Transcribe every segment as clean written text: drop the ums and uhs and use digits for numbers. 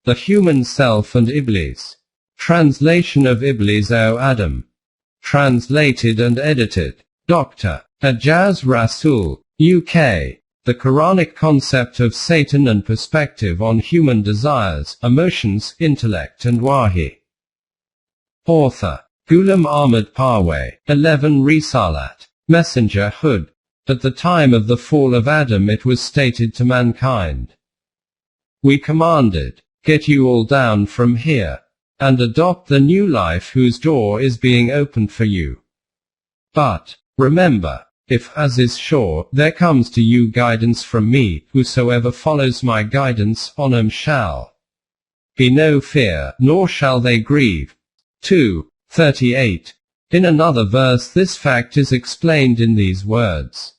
The Human Self and Iblees. Translation of Iblees O Adam. Translated and edited. Dr. Ajaz Rasul, UK. The Quranic Concept of Satan and Perspective on Human Desires, Emotions, Intellect and Wahi. Author. Ghulam Ahmad Parwez. 11 Risalat. Messenger Hood. At the time of the fall of Adam it was stated to mankind, we commanded, get you all down from here, and adopt the new life whose door is being opened for you. But, remember, if, as is sure, there comes to you guidance from me, whosoever follows my guidance, on him shall be no fear, nor shall they grieve. 2:38. In another verse this fact is explained in these words.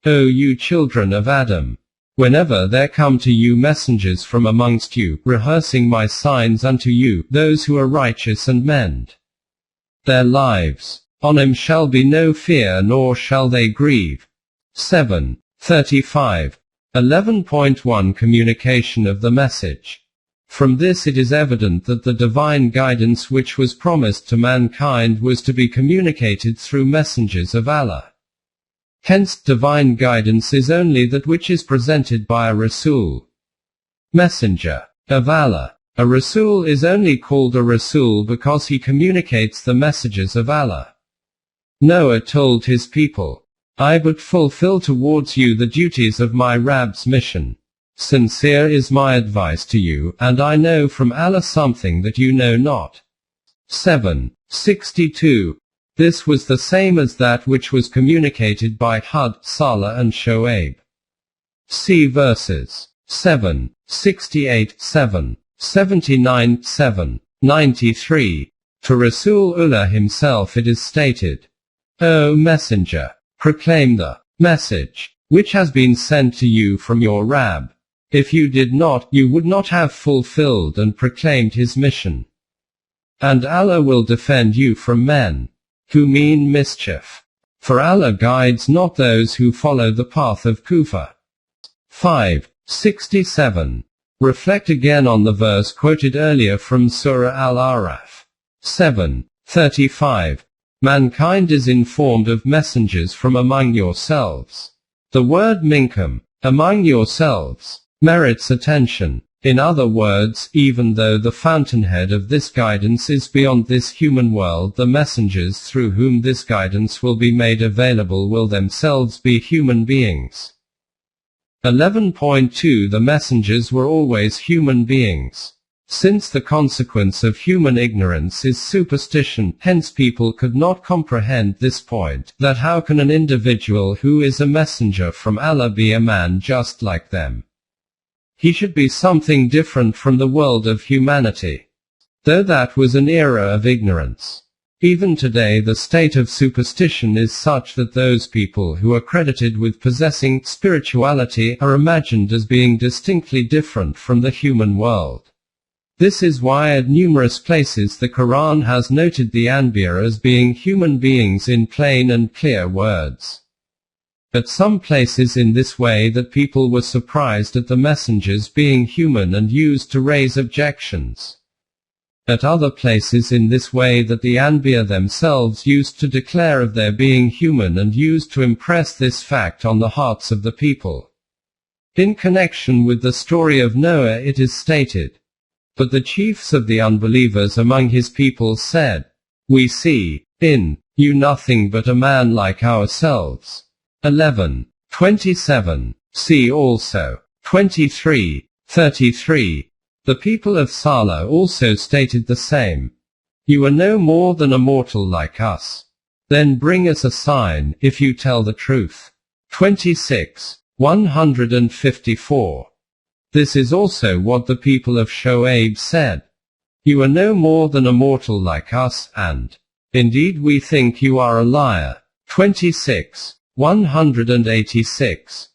O you children of Adam! Whenever there come to you messengers from amongst you, rehearsing my signs unto you, those who are righteous and mend their lives, on him shall be no fear nor shall they grieve. 7:35. 11.1 Communication of the message. From this it is evident that the divine guidance which was promised to mankind was to be communicated through messengers of Allah. Hence, divine guidance is only that which is presented by a Rasul, messenger of Allah. A Rasul is only called a Rasul because he communicates the messages of Allah. Noah told his people, I but fulfill towards you the duties of my Rabb's mission. Sincere is my advice to you, and I know from Allah something that you know not. 7:62. This was the same as that which was communicated by Hud, Saleh and Shoaib. See verses 7:68, 7:79, 7:93. To Rasulullah himself it is stated, O Messenger, proclaim the message which has been sent to you from your Rabb. If you did not, you would not have fulfilled and proclaimed his mission. And Allah will defend you from men who mean mischief. For Allah guides not those who follow the path of Kufr. 5:67. Reflect again on the verse quoted earlier from Surah Al-Araf. 7:35. Mankind is informed of messengers from among yourselves. The word minkum, among yourselves, merits attention. In other words, even though the fountainhead of this guidance is beyond this human world, the messengers through whom this guidance will be made available will themselves be human beings. 11.2 The messengers were always human beings. Since the consequence of human ignorance is superstition, hence people could not comprehend this point, that how can an individual who is a messenger from Allah be a man just like them? He should be something different from the world of humanity. Though that was an era of ignorance. Even today the state of superstition is such that those people who are credited with possessing spirituality are imagined as being distinctly different from the human world. This is why at numerous places the Quran has noted the Anbiya as being human beings in plain and clear words. At some places in this way that people were surprised at the messengers being human and used to raise objections. At other places in this way that the Anbiya themselves used to declare of their being human and used to impress this fact on the hearts of the people. In connection with the story of Noah it is stated, but the chiefs of the unbelievers among his people said, we see in you nothing but a man like ourselves. 11:27. See also 23:33. The people of Saleh also stated the same. You are no more than a mortal like us. Then bring us a sign, if you tell the truth. 26:154. This is also what the people of Shoaib said. You are no more than a mortal like us, and indeed we think you are a liar. 26:186.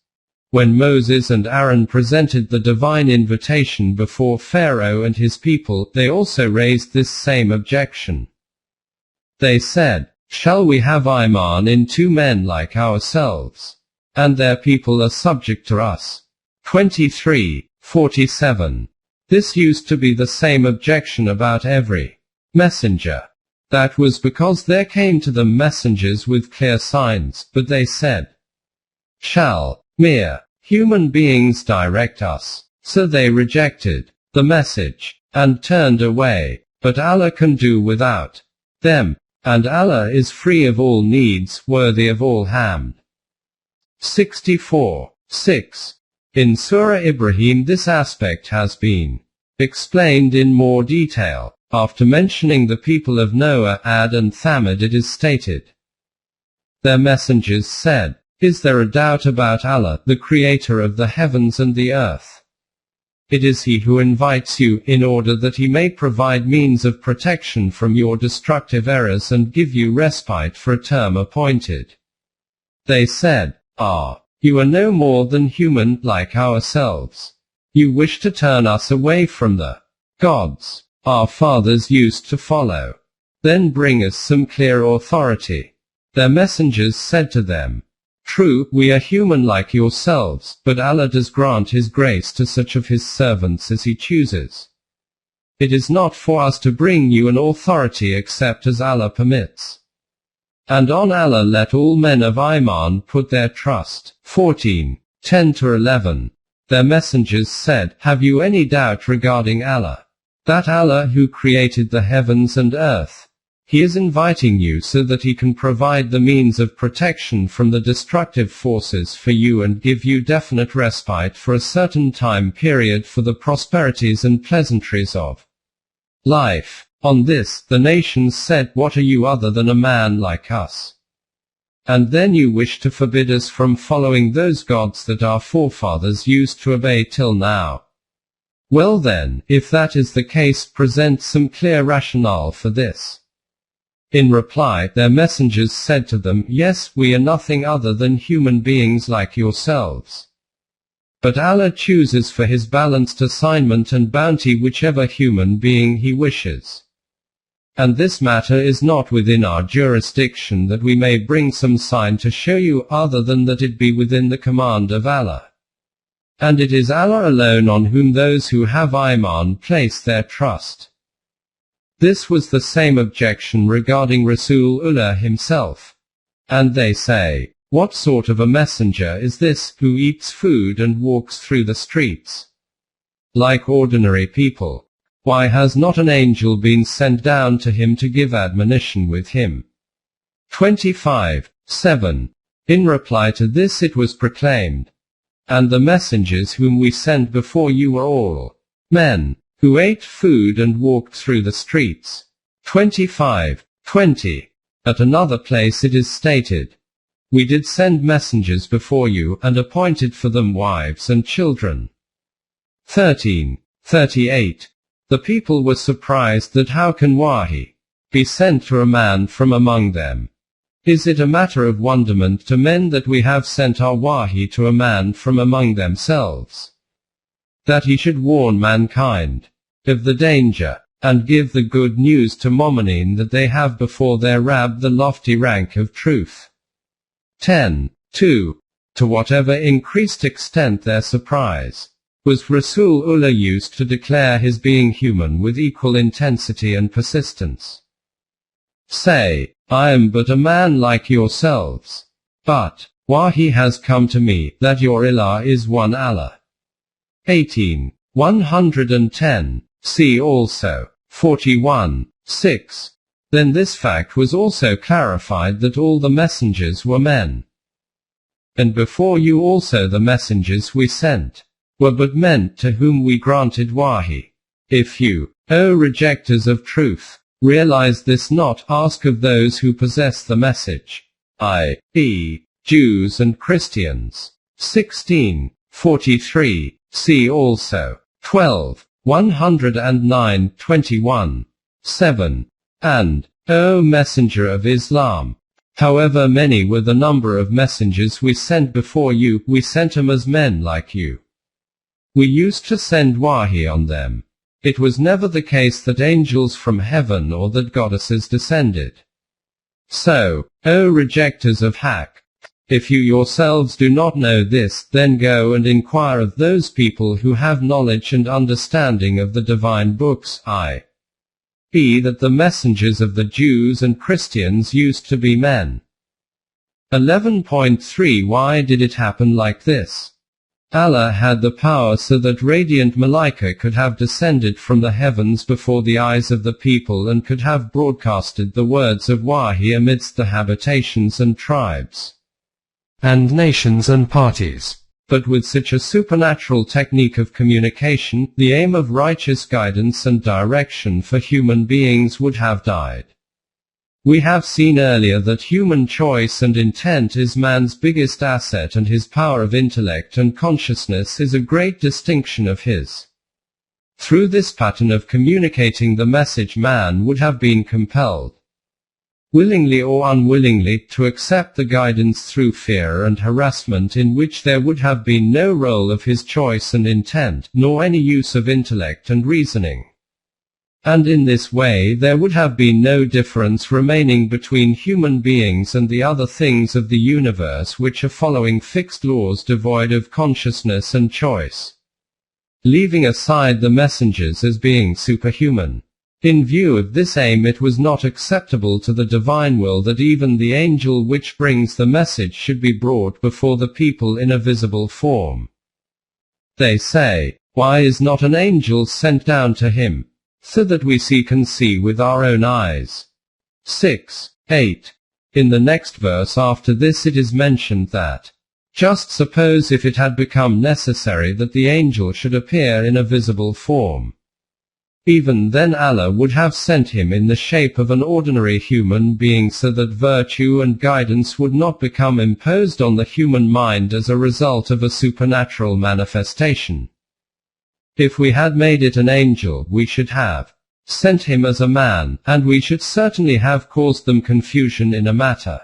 When Moses and Aaron presented the divine invitation before Pharaoh and his people, they also raised this same objection. They said, shall we have Iman in two men like ourselves? And their people are subject to us. 23:47. This used to be the same objection about every messenger. That was because there came to them messengers with clear signs, but they said, "Shall mere human beings direct us?" So they rejected the message and turned away. But Allah can do without them, and Allah is free of all needs, worthy of all hamd. 64:6. In Surah Ibrahim this aspect has been explained in more detail. After mentioning the people of Noah, Ad and Thamud, it is stated, their messengers said, "Is there a doubt about Allah, the creator of the heavens and the earth? It is He who invites you, in order that He may provide means of protection from your destructive errors and give you respite for a term appointed." They said, "You are no more than human, like ourselves. You wish to turn us away from the gods our fathers used to follow. Then bring us some clear authority." Their messengers said to them, "True, we are human like yourselves, but Allah does grant His grace to such of His servants as He chooses. It is not for us to bring you an authority except as Allah permits. And on Allah let all men of Iman put their trust." 14:10-11. Their messengers said, "Have you any doubt regarding Allah? That Allah who created the heavens and earth, He is inviting you so that He can provide the means of protection from the destructive forces for you and give you definite respite for a certain time period for the prosperities and pleasantries of life." On this, the nations said, "What are you other than a man like us? And then you wish to forbid us from following those gods that our forefathers used to obey till now? Well then, if that is the case, present some clear rationale for this." In reply, their messengers said to them, "Yes, we are nothing other than human beings like yourselves. But Allah chooses for His balanced assignment and bounty whichever human being He wishes. And this matter is not within our jurisdiction that we may bring some sign to show you, other than that it be within the command of Allah. And it is Allah alone on whom those who have Iman place their trust." This was the same objection regarding Rasulullah himself. And they say, "What sort of a messenger is this, who eats food and walks through the streets like ordinary people? Why has not an angel been sent down to him to give admonition with him?" 25:7. In reply to this it was proclaimed, "And the messengers whom we sent before you were all men, who ate food and walked through the streets." 25:20. At another place it is stated, "We did send messengers before you, and appointed for them wives and children." 13:38. The people were surprised that how can wahi be sent to a man from among them? Is it a matter of wonderment to men that we have sent our wahi to a man from among themselves, that he should warn mankind of the danger, and give the good news to Momineen that they have before their Rabb the lofty rank of truth?" 10:2. To whatever increased extent their surprise was, Rasulullah used to declare his being human with equal intensity and persistence. "Say, I am but a man like yourselves. But wahi has come to me, that your Ilah is one Allah." 18:110. See also 41:6. Then this fact was also clarified that all the messengers were men. "And before you also the messengers we sent were but men to whom we granted wahi. If you, O rejectors of truth, realize this not, ask of those who possess the message, i.e., Jews and Christians." 16:43. See also 12:109-21. 7. O Messenger of Islam, however many were the number of messengers we sent before you, we sent them as men like you. We used to send wahi on them. It was never the case that angels from heaven or that goddesses descended. So, O rejectors of haqq, If you yourselves do not know this, then go and inquire of those people who have knowledge and understanding of the divine books, i.e. that the messengers of the Jews and Christians used to be men. 11.3 Why did it happen like this? Allah had the power so that radiant Malaika could have descended from the heavens before the eyes of the people and could have broadcasted the words of Wahi amidst the habitations and tribes, and nations and parties. But with such a supernatural technique of communication, the aim of righteous guidance and direction for human beings would have died. We have seen earlier that human choice and intent is man's biggest asset, and his power of intellect and consciousness is a great distinction of his. Through this pattern of communicating the message, man would have been compelled, willingly or unwillingly, to accept the guidance through fear and harassment, in which there would have been no role of his choice and intent, nor any use of intellect and reasoning. And in this way there would have been no difference remaining between human beings and the other things of the universe which are following fixed laws devoid of consciousness and choice, leaving aside the messengers as being superhuman. In view of this aim, it was not acceptable to the divine will that even the angel which brings the message should be brought before the people in a visible form. They say, "Why is not an angel sent down to him, so that we can see with our own eyes?" 6:8. In the next verse after this it is mentioned that, "Just suppose if it had become necessary that the angel should appear in a visible form. Even then Allah would have sent him in the shape of an ordinary human being, so that virtue and guidance would not become imposed on the human mind as a result of a supernatural manifestation. If we had made it an angel, we should have sent him as a man, and we should certainly have caused them confusion in a matter,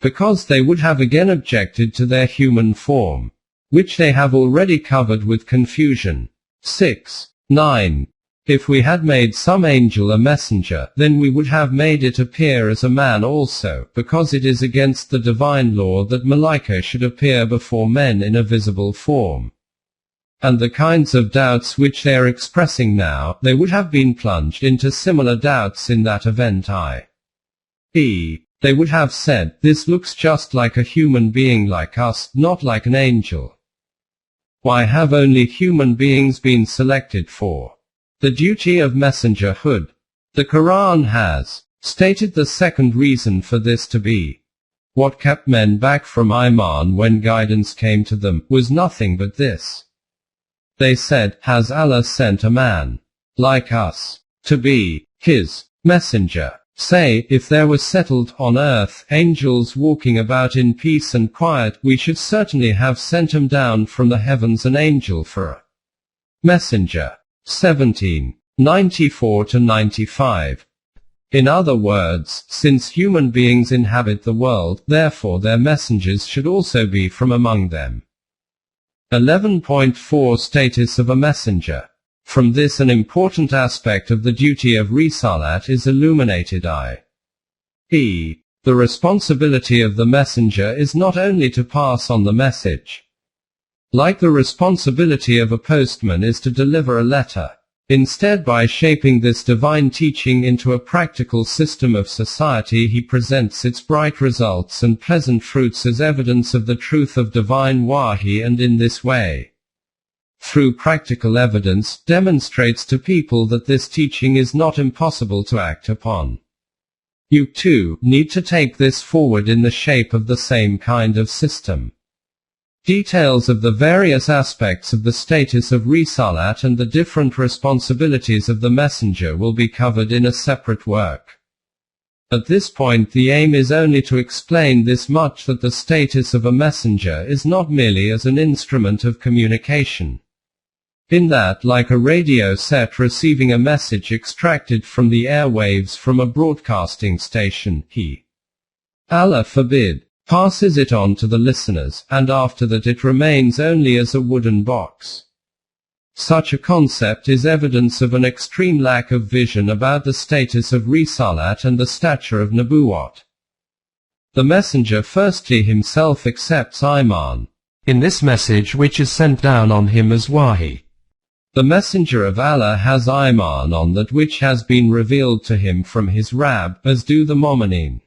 because they would have again objected to their human form, which they have already covered with confusion." 6:9. If we had made some angel a messenger, then we would have made it appear as a man also, because it is against the divine law that Malaika should appear before men in a visible form. And the kinds of doubts which they are expressing now, they would have been plunged into similar doubts in that event, i.e., they would have said, "This looks just like a human being like us, not like an angel. Why have only human beings been selected for the duty of messengerhood?" The Quran has stated the second reason for this to be, what kept men back from Iman when guidance came to them, was nothing but this. They said, "Has Allah sent a man like us to be his messenger?" Say, if there were settled on earth angels walking about in peace and quiet, we should certainly have sent him down from the heavens an angel for a messenger. 17:94-95. In other words, since human beings inhabit the world, therefore their messengers should also be from among them. 11.4 Status of a messenger. From this an important aspect of the duty of Risalat is illuminated, i.e., the responsibility of the messenger is not only to pass on the message, like the responsibility of a postman is to deliver a letter. Instead, by shaping this divine teaching into a practical system of society, he presents its bright results and pleasant fruits as evidence of the truth of divine Wahi, and in this way, through practical evidence, demonstrates to people that this teaching is not impossible to act upon. You too need to take this forward in the shape of the same kind of system. Details of the various aspects of the status of Risalat and the different responsibilities of the messenger will be covered in a separate work. At this point the aim is only to explain this much, that the status of a messenger is not merely as an instrument of communication, in that, like a radio set receiving a message extracted from the airwaves from a broadcasting station, he, Allah forbid, passes it on to the listeners, and after that it remains only as a wooden box. Such a concept is evidence of an extreme lack of vision about the status of Risalat and the stature of Nubuwwat. The messenger firstly himself accepts Iman in this message which is sent down on him as Wahi. The messenger of Allah has Iman on that which has been revealed to him from his Rabb, as do the Mu'mineen.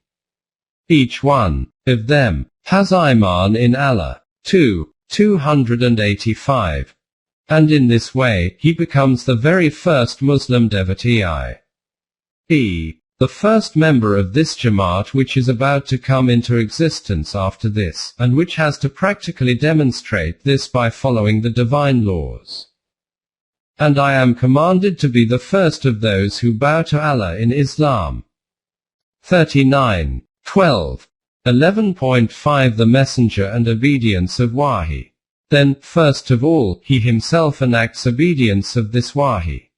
Each one of them has Iman in Allah. 285. And in this way, he becomes the very first Muslim devotee, i.e., the first member of this Jamaat which is about to come into existence after this, and which has to practically demonstrate this by following the divine laws. And I am commanded to be the first of those who bow to Allah in Islam. 39. 12. 11.5 The Messenger and Obedience of Wahi. Then, first of all, he himself enacts obedience of this Wahi.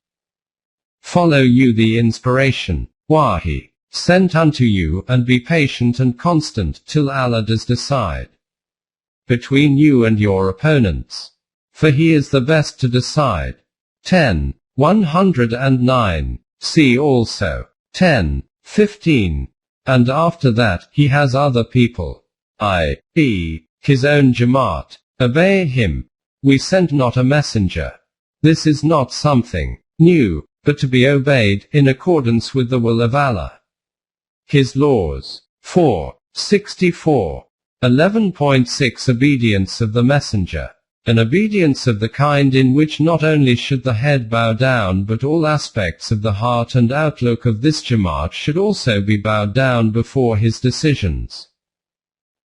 Follow you the inspiration, Wahi, sent unto you, and be patient and constant, till Allah does decide between you and your opponents. For he is the best to decide. 10. 109. See also 10. 15. And after that, he has other people, i.e., his own Jamaat. Obey him. We sent not a messenger. This is not something new, but to be obeyed, in accordance with the will of Allah. His laws. 4. 64. 11.6 Obedience of the Messenger. An obedience of the kind in which not only should the head bow down but all aspects of the heart and outlook of this Jamaat should also be bowed down before his decisions.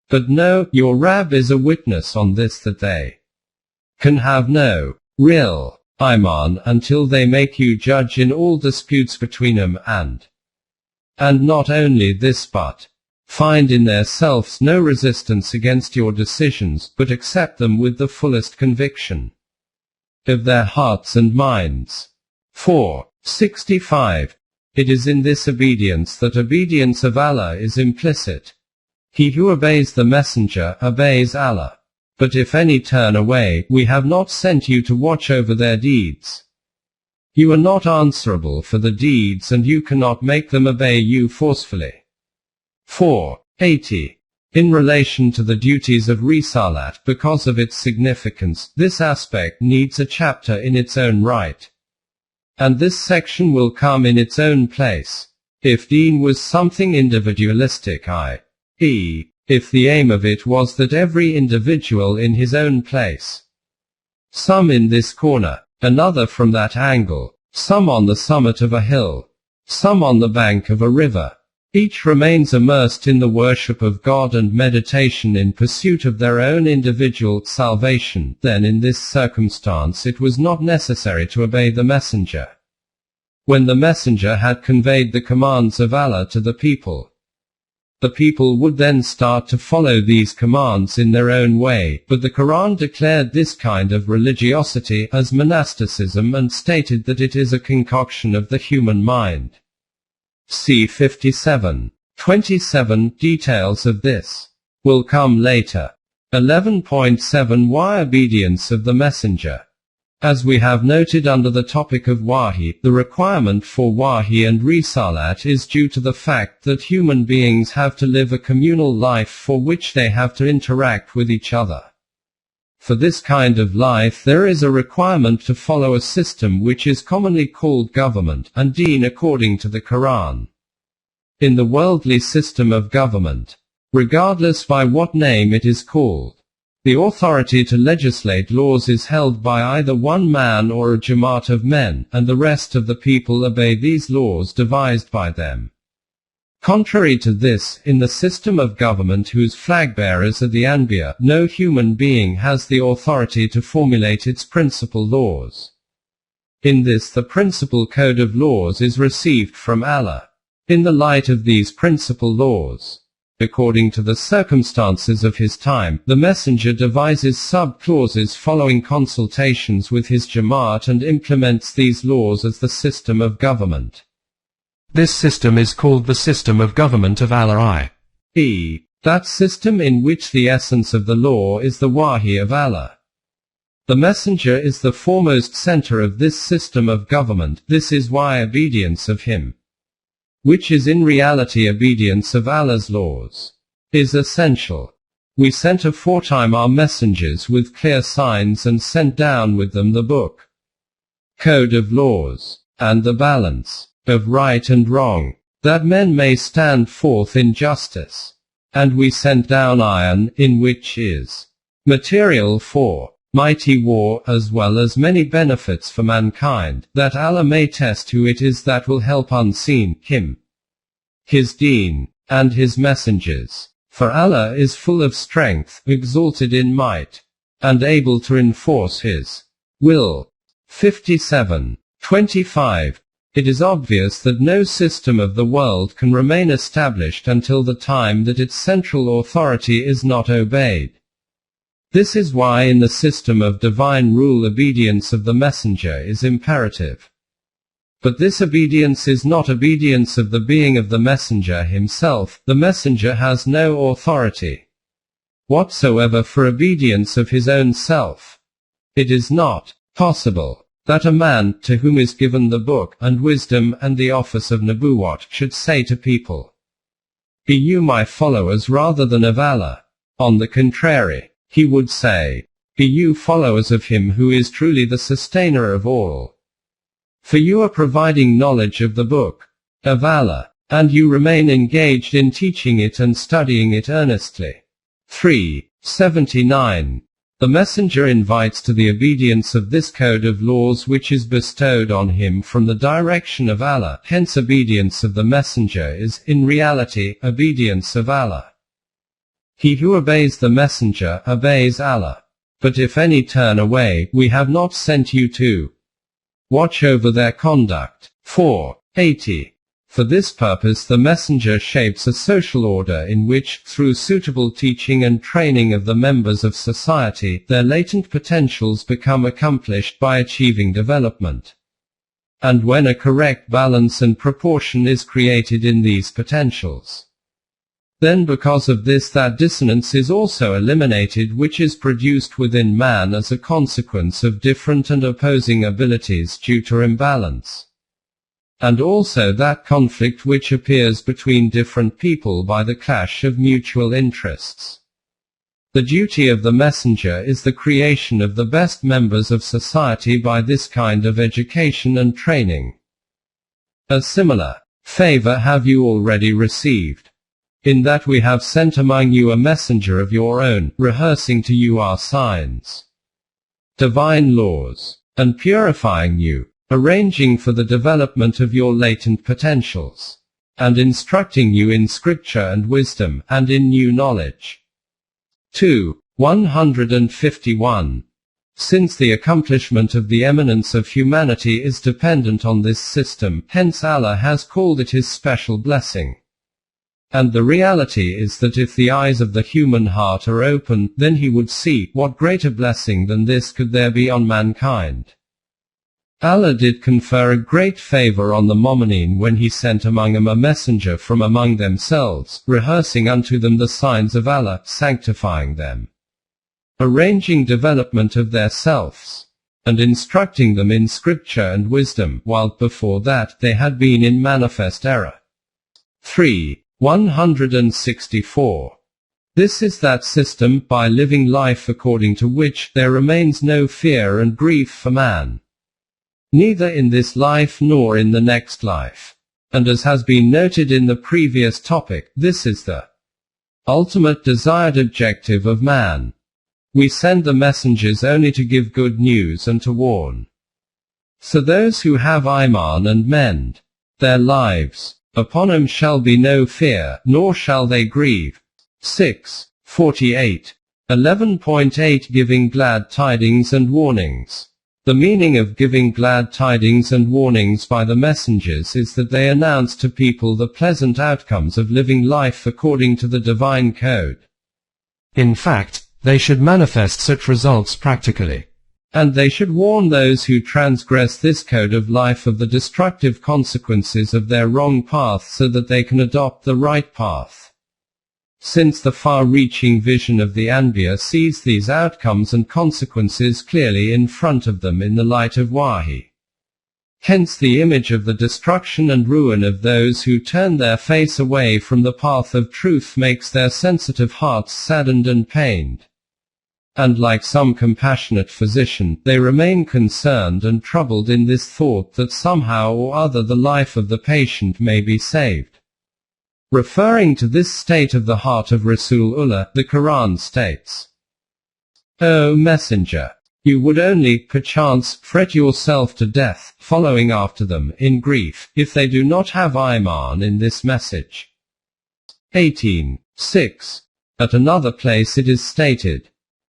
But no, your Rabb is a witness on this that they can have no real Iman until they make you judge in all disputes between them and not only this but find in their selves no resistance against your decisions, but accept them with the fullest conviction of their hearts and minds. 4. 65. It is in this obedience that obedience of Allah is implicit. He who obeys the messenger obeys Allah. But if any turn away, we have not sent you to watch over their deeds. You are not answerable for the deeds and you cannot make them obey you forcefully. 4. 80. In relation to the duties of Risalat, because of its significance, this aspect needs a chapter in its own right. And this section will come in its own place. If Deen was something individualistic, i.e., if the aim of it was that every individual in his own place, some in this corner, another from that angle, some on the summit of a hill, some on the bank of a river, each remains immersed in the worship of God and meditation in pursuit of their own individual salvation, then in this circumstance it was not necessary to obey the messenger. When the messenger had conveyed the commands of Allah to the people would then start to follow these commands in their own way, but the Quran declared this kind of religiosity as monasticism and stated that it is a concoction of the human mind. See 57. 27. Details of this will come later. 11.7 Why obedience of the messenger? As we have noted under the topic of Wahi, the requirement for Wahi and Risalat is due to the fact that human beings have to live a communal life for which they have to interact with each other. For this kind of life there is a requirement to follow a system which is commonly called government, and deen according to the Quran. In the worldly system of government, regardless by what name it is called, the authority to legislate laws is held by either one man or a Jamaat of men, and the rest of the people obey these laws devised by them. Contrary to this, in the system of government whose flag-bearers are the Anbiya, no human being has the authority to formulate its principal laws. In this the principal code of laws is received from Allah. In the light of these principal laws, according to the circumstances of his time, the messenger devises sub-clauses following consultations with his Jamaat and implements these laws as the system of government. This system is called the system of government of Allah, i.e., that system in which the essence of the law is the Wahi of Allah. The messenger is the foremost center of this system of government. This is why obedience of him, which is in reality obedience of Allah's laws, is essential. We sent aforetime our messengers with clear signs and sent down with them the book, code of laws, and the balance of right and wrong, that men may stand forth in justice. And we sent down iron, in which is material for mighty war, as well as many benefits for mankind, that Allah may test who it is that will help unseen, him, his deen, and his messengers. For Allah is full of strength, exalted in might, and able to enforce his will. 57:25. It is obvious that no system of the world can remain established until the time that its central authority is not obeyed. This is why in the system of divine rule obedience of the messenger is imperative. But this obedience is not obedience of the being of the messenger himself. The messenger has no authority whatsoever for obedience of his own self. It is not possible that a man, to whom is given the book, and wisdom, and the office of Nubuwwat, should say to people, "Be you my followers rather than of Allah." On the contrary, he would say, "Be you followers of him who is truly the sustainer of all. For you are providing knowledge of the book of Allah, and you remain engaged in teaching it and studying it earnestly." 3:79. The messenger invites to the obedience of this code of laws which is bestowed on him from the direction of Allah. Hence obedience of the messenger is, in reality, obedience of Allah. He who obeys the messenger, obeys Allah. But if any turn away, we have not sent you to watch over their conduct. 4:80. For this purpose the messenger shapes a social order in which, through suitable teaching and training of the members of society, their latent potentials become accomplished by achieving development. And when a correct balance and proportion is created in these potentials, then because of this that dissonance is also eliminated which is produced within man as a consequence of different and opposing abilities due to imbalance. And also that conflict which appears between different people by the clash of mutual interests. The duty of the messenger is the creation of the best members of society by this kind of education and training. A similar favor have you already received, in that we have sent among you a messenger of your own, rehearsing to you our signs, divine laws, and purifying you, arranging for the development of your latent potentials, and instructing you in scripture and wisdom, and in new knowledge. 2:151. Since the accomplishment of the eminence of humanity is dependent on this system, hence Allah has called it his special blessing. And the reality is that if the eyes of the human heart are open, then he would see, what greater blessing than this could there be on mankind. Allah did confer a great favor on the Mu'mineen when he sent among them a messenger from among themselves, rehearsing unto them the signs of Allah, sanctifying them, arranging development of their selves, and instructing them in scripture and wisdom, while before that they had been in manifest error. 3:164. This is that system, by living life according to which there remains no fear and grief for man, neither in this life nor in the next life. And as has been noted in the previous topic, this is the ultimate desired objective of man. We send the messengers only to give good news and to warn. So those who have Iman and mend their lives, upon whom shall be no fear, nor shall they grieve. 6:48. 11.8 Giving glad tidings and warnings. The meaning of giving glad tidings and warnings by the messengers is that they announce to people the pleasant outcomes of living life according to the divine code. In fact, they should manifest such results practically. And they should warn those who transgress this code of life of the destructive consequences of their wrong path so that they can adopt the right path. Since the far-reaching vision of the Anbiya sees these outcomes and consequences clearly in front of them in the light of Wahi. Hence the image of the destruction and ruin of those who turn their face away from the path of truth makes their sensitive hearts saddened and pained. And like some compassionate physician, they remain concerned and troubled in this thought that somehow or other the life of the patient may be saved. Referring to this state of the heart of Rasulullah, the Quran states, O Messenger, you would only, perchance, fret yourself to death, following after them, in grief, if they do not have Iman in this message. 18:6. At another place it is stated,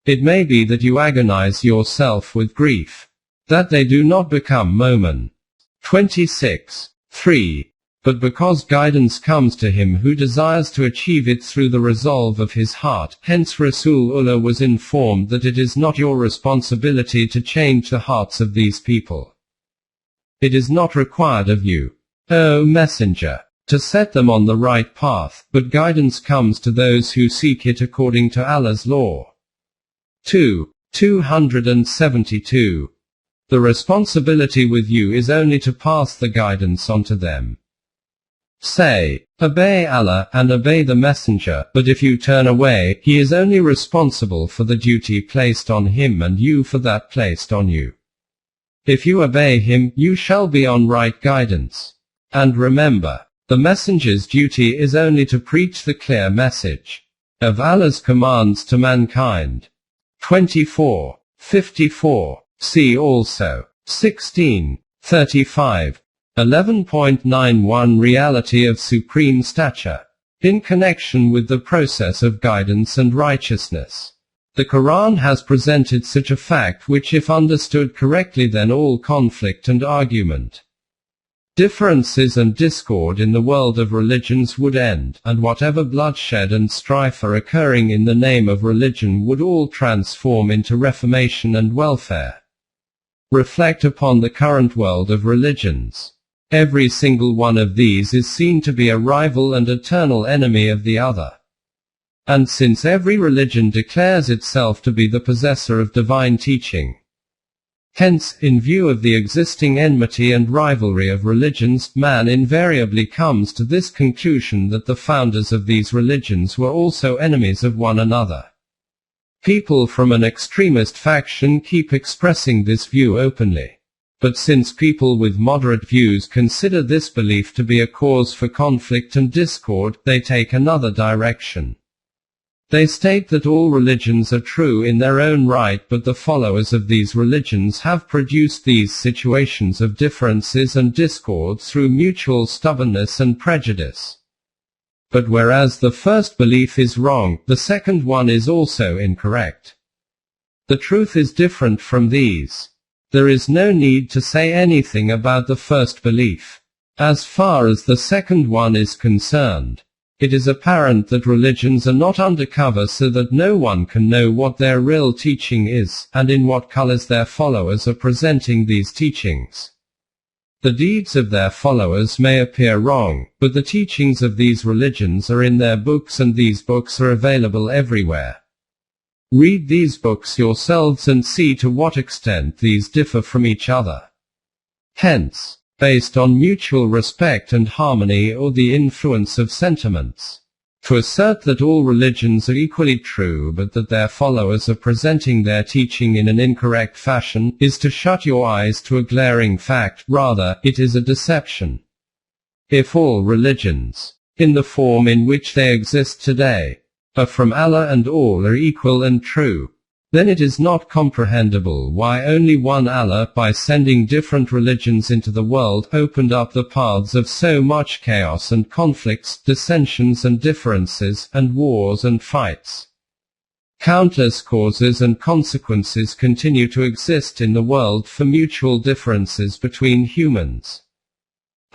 it may be that you agonize yourself with grief, that they do not become Momin. 26:3. But because guidance comes to him who desires to achieve it through the resolve of his heart, hence Rasulullah was informed that it is not your responsibility to change the hearts of these people. It is not required of you, O Messenger, to set them on the right path, but guidance comes to those who seek it according to Allah's law. 272. The responsibility with you is only to pass the guidance on to them. Say, obey Allah, and obey the Messenger, but if you turn away, he is only responsible for the duty placed on him and you for that placed on you. If you obey him, you shall be on right guidance. And remember, the Messenger's duty is only to preach the clear message of Allah's commands to mankind. 24:54. See also 16:35. 11.91 Reality of Supreme Stature. In connection with the process of guidance and righteousness, the Quran has presented such a fact which, if understood correctly, then all conflict and argument, differences and discord in the world of religions would end, and whatever bloodshed and strife are occurring in the name of religion would all transform into reformation and welfare. Reflect upon the current world of religions. Every single one of these is seen to be a rival and eternal enemy of the other. And since every religion declares itself to be the possessor of divine teaching, hence, in view of the existing enmity and rivalry of religions, man invariably comes to this conclusion that the founders of these religions were also enemies of one another. People from an extremist faction keep expressing this view openly. But since people with moderate views consider this belief to be a cause for conflict and discord, they take another direction. They state that all religions are true in their own right, but the followers of these religions have produced these situations of differences and discord through mutual stubbornness and prejudice. But whereas the first belief is wrong, the second one is also incorrect. The truth is different from these. There is no need to say anything about the first belief. As far as the second one is concerned, it is apparent that religions are not undercover so that no one can know what their real teaching is, and in what colors their followers are presenting these teachings. The deeds of their followers may appear wrong, but the teachings of these religions are in their books, and these books are available everywhere. Read these books yourselves and see to what extent these differ from each other. Hence, based on mutual respect and harmony or the influence of sentiments, to assert that all religions are equally true but that their followers are presenting their teaching in an incorrect fashion, is to shut your eyes to a glaring fact. Rather, it is a deception. If all religions, in the form in which they exist today, are from Allah and all are equal and true, then it is not comprehensible why only one Allah, by sending different religions into the world, opened up the paths of so much chaos and conflicts, dissensions and differences, and wars and fights. Countless causes and consequences continue to exist in the world for mutual differences between humans.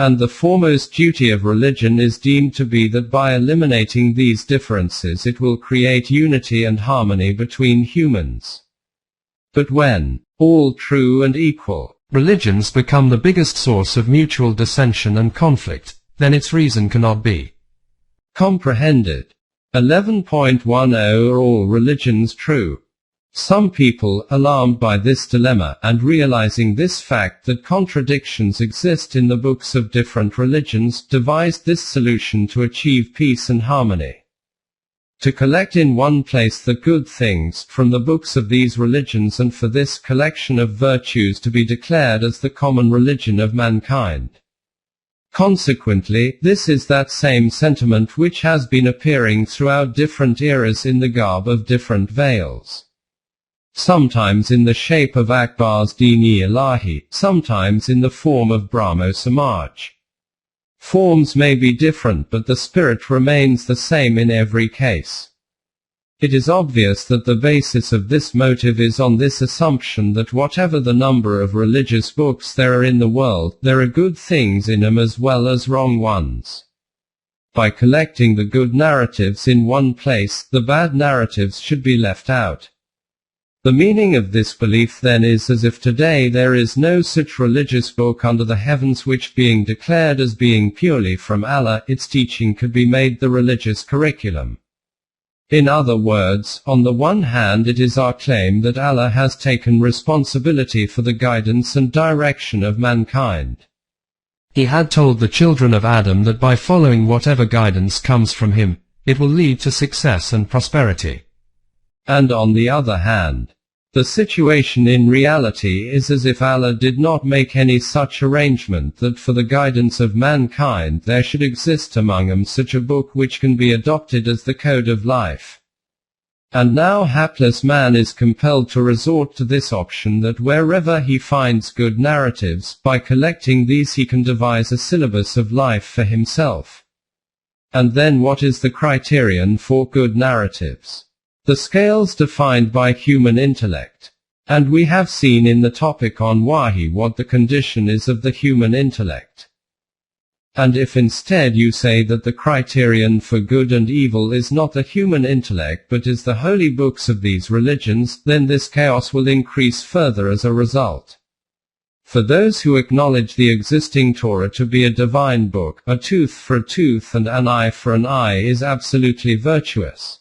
And the foremost duty of religion is deemed to be that by eliminating these differences it will create unity and harmony between humans. But when all true and equal religions become the biggest source of mutual dissension and conflict, then its reason cannot be comprehended. 11.10 Are all religions true? Some people, alarmed by this dilemma, and realizing this fact that contradictions exist in the books of different religions, devised this solution to achieve peace and harmony. To collect in one place the good things from the books of these religions, and for this collection of virtues to be declared as the common religion of mankind. Consequently, this is that same sentiment which has been appearing throughout different eras in the garb of different veils. Sometimes in the shape of Akbar's Dini Ilahi, sometimes in the form of Brahmo Samaj. Forms may be different, but the spirit remains the same in every case. It is obvious that the basis of this motive is on this assumption that whatever the number of religious books there are in the world, there are good things in them as well as wrong ones. By collecting the good narratives in one place, the bad narratives should be left out. The meaning of this belief then is as if today there is no such religious book under the heavens which, being declared as being purely from Allah, its teaching could be made the religious curriculum. In other words, on the one hand it is our claim that Allah has taken responsibility for the guidance and direction of mankind. He had told the children of Adam that by following whatever guidance comes from him, it will lead to success and prosperity. And on the other hand, the situation in reality is as if Allah did not make any such arrangement that for the guidance of mankind there should exist among them such a book which can be adopted as the code of life. And now hapless man is compelled to resort to this option that wherever he finds good narratives, by collecting these he can devise a syllabus of life for himself. And then what is the criterion for good narratives? The scales defined by human intellect. And we have seen in the topic on Wahi what the condition is of the human intellect. And if instead you say that the criterion for good and evil is not the human intellect but is the holy books of these religions, then this chaos will increase further as a result. For those who acknowledge the existing Torah to be a divine book, a tooth for a tooth and an eye for an eye is absolutely virtuous.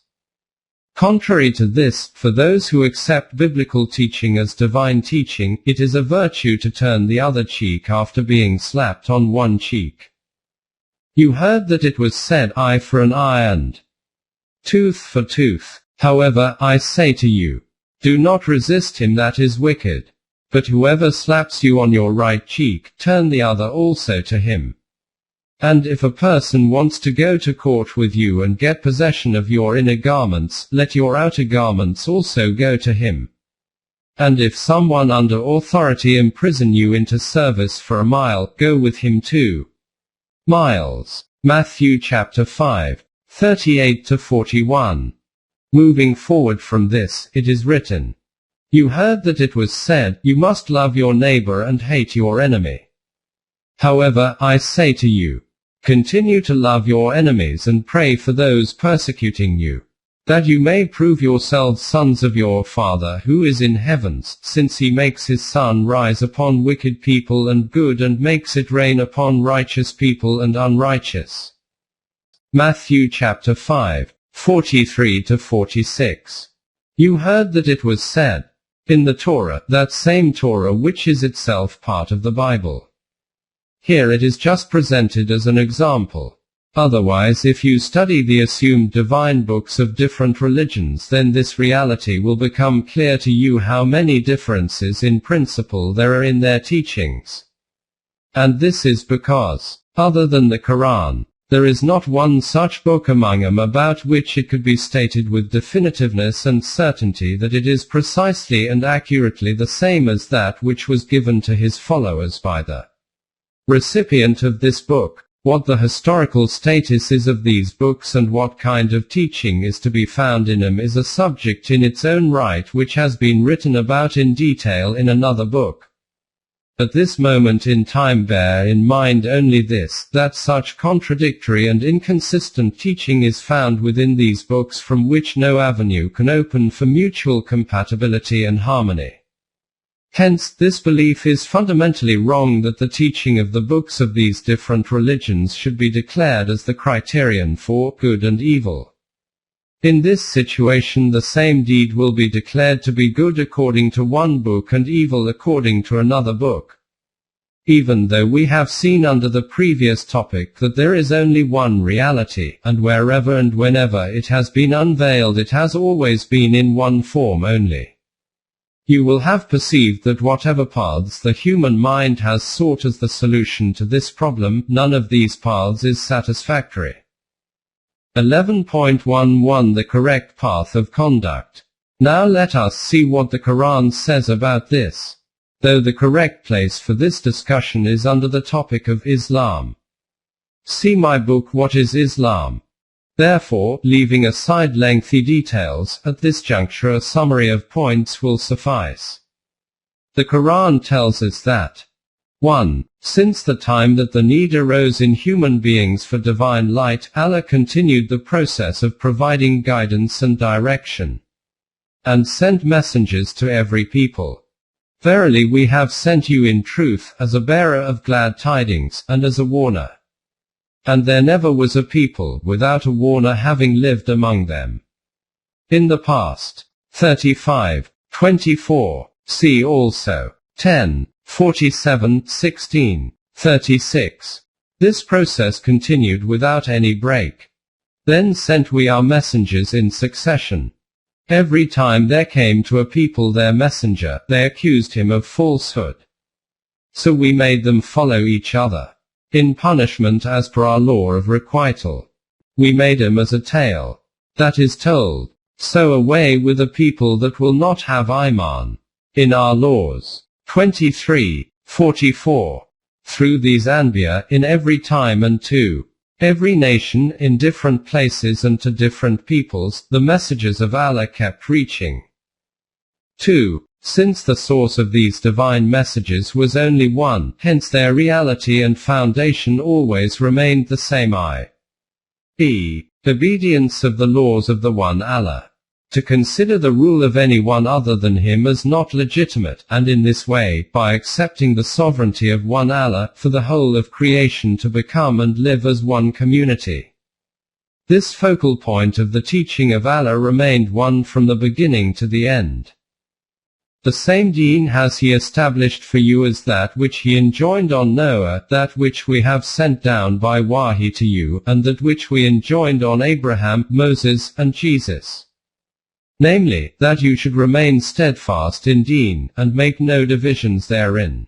Contrary to this, for those who accept biblical teaching as divine teaching, it is a virtue to turn the other cheek after being slapped on one cheek. You heard that it was said, eye for an eye and tooth for tooth. However, I say to you, do not resist him that is wicked. But whoever slaps you on your right cheek, turn the other also to him. And if a person wants to go to court with you and get possession of your inner garments, let your outer garments also go to him. And if someone under authority imprison you into service for a mile, go with him 2 miles. Matthew chapter 5, 38-41. Moving forward from this, it is written, you heard that it was said, you must love your neighbor and hate your enemy. However, I say to you, continue to love your enemies and pray for those persecuting you, that you may prove yourselves sons of your Father who is in heavens, since he makes his sun rise upon wicked people and good and makes it rain upon righteous people and unrighteous. Matthew chapter 5, 43-46. You heard that it was said, in the Torah, that same Torah which is itself part of the Bible. Here it is just presented as an example. Otherwise, if you study the assumed divine books of different religions, then this reality will become clear to you how many differences in principle there are in their teachings. And this is because, other than the Quran, there is not one such book among them about which it could be stated with definitiveness and certainty that it is precisely and accurately the same as that which was given to his followers by the recipient of this book. What the historical status is of these books and what kind of teaching is to be found in them is a subject in its own right which has been written about in detail in another book. At this moment in time bear in mind only this, that such contradictory and inconsistent teaching is found within these books from which no avenue can open for mutual compatibility and harmony. Hence, this belief is fundamentally wrong that the teaching of the books of these different religions should be declared as the criterion for good and evil. In this situation the same deed will be declared to be good according to one book and evil according to another book. Even though we have seen under the previous topic that there is only one reality, and wherever and whenever it has been unveiled it has always been in one form only. You will have perceived that whatever paths the human mind has sought as the solution to this problem, none of these paths is satisfactory. 11.11 The correct path of conduct. Now let us see what the Quran says about this. Though the correct place for this discussion is under the topic of Islam. See my book What is Islam? Therefore, leaving aside lengthy details, at this juncture a summary of points will suffice. The Quran tells us that 1. Since the time that the need arose in human beings for divine light, Allah continued the process of providing guidance and direction, and sent messengers to every people. Verily we have sent you in truth, as a bearer of glad tidings, and as a warner. And there never was a people without a warner having lived among them in the past. 35:24. See also 10:47, 36. This process continued without any break. Then sent we our messengers in succession. Every time there came to a people their messenger, they accused him of falsehood. So we made them follow each other in punishment as per our law of requital. We made him as a tale that is told. So away with a people that will not have Iman in our laws. 23:44. Through these Anbiya in every time and to every nation in different places and to different peoples, the messages of Allah kept reaching. 2. Since the source of these divine messages was only one, hence their reality and foundation always remained the same, i.e., obedience of the laws of the one Allah. To consider the rule of anyone other than him as not legitimate, and in this way, by accepting the sovereignty of one Allah, for the whole of creation to become and live as one community. This focal point of the teaching of Allah remained one from the beginning to the end. The same deen has he established for you as that which he enjoined on Noah, that which we have sent down by Wahi to you, and that which we enjoined on Abraham, Moses, and Jesus. Namely, that you should remain steadfast in deen, and make no divisions therein.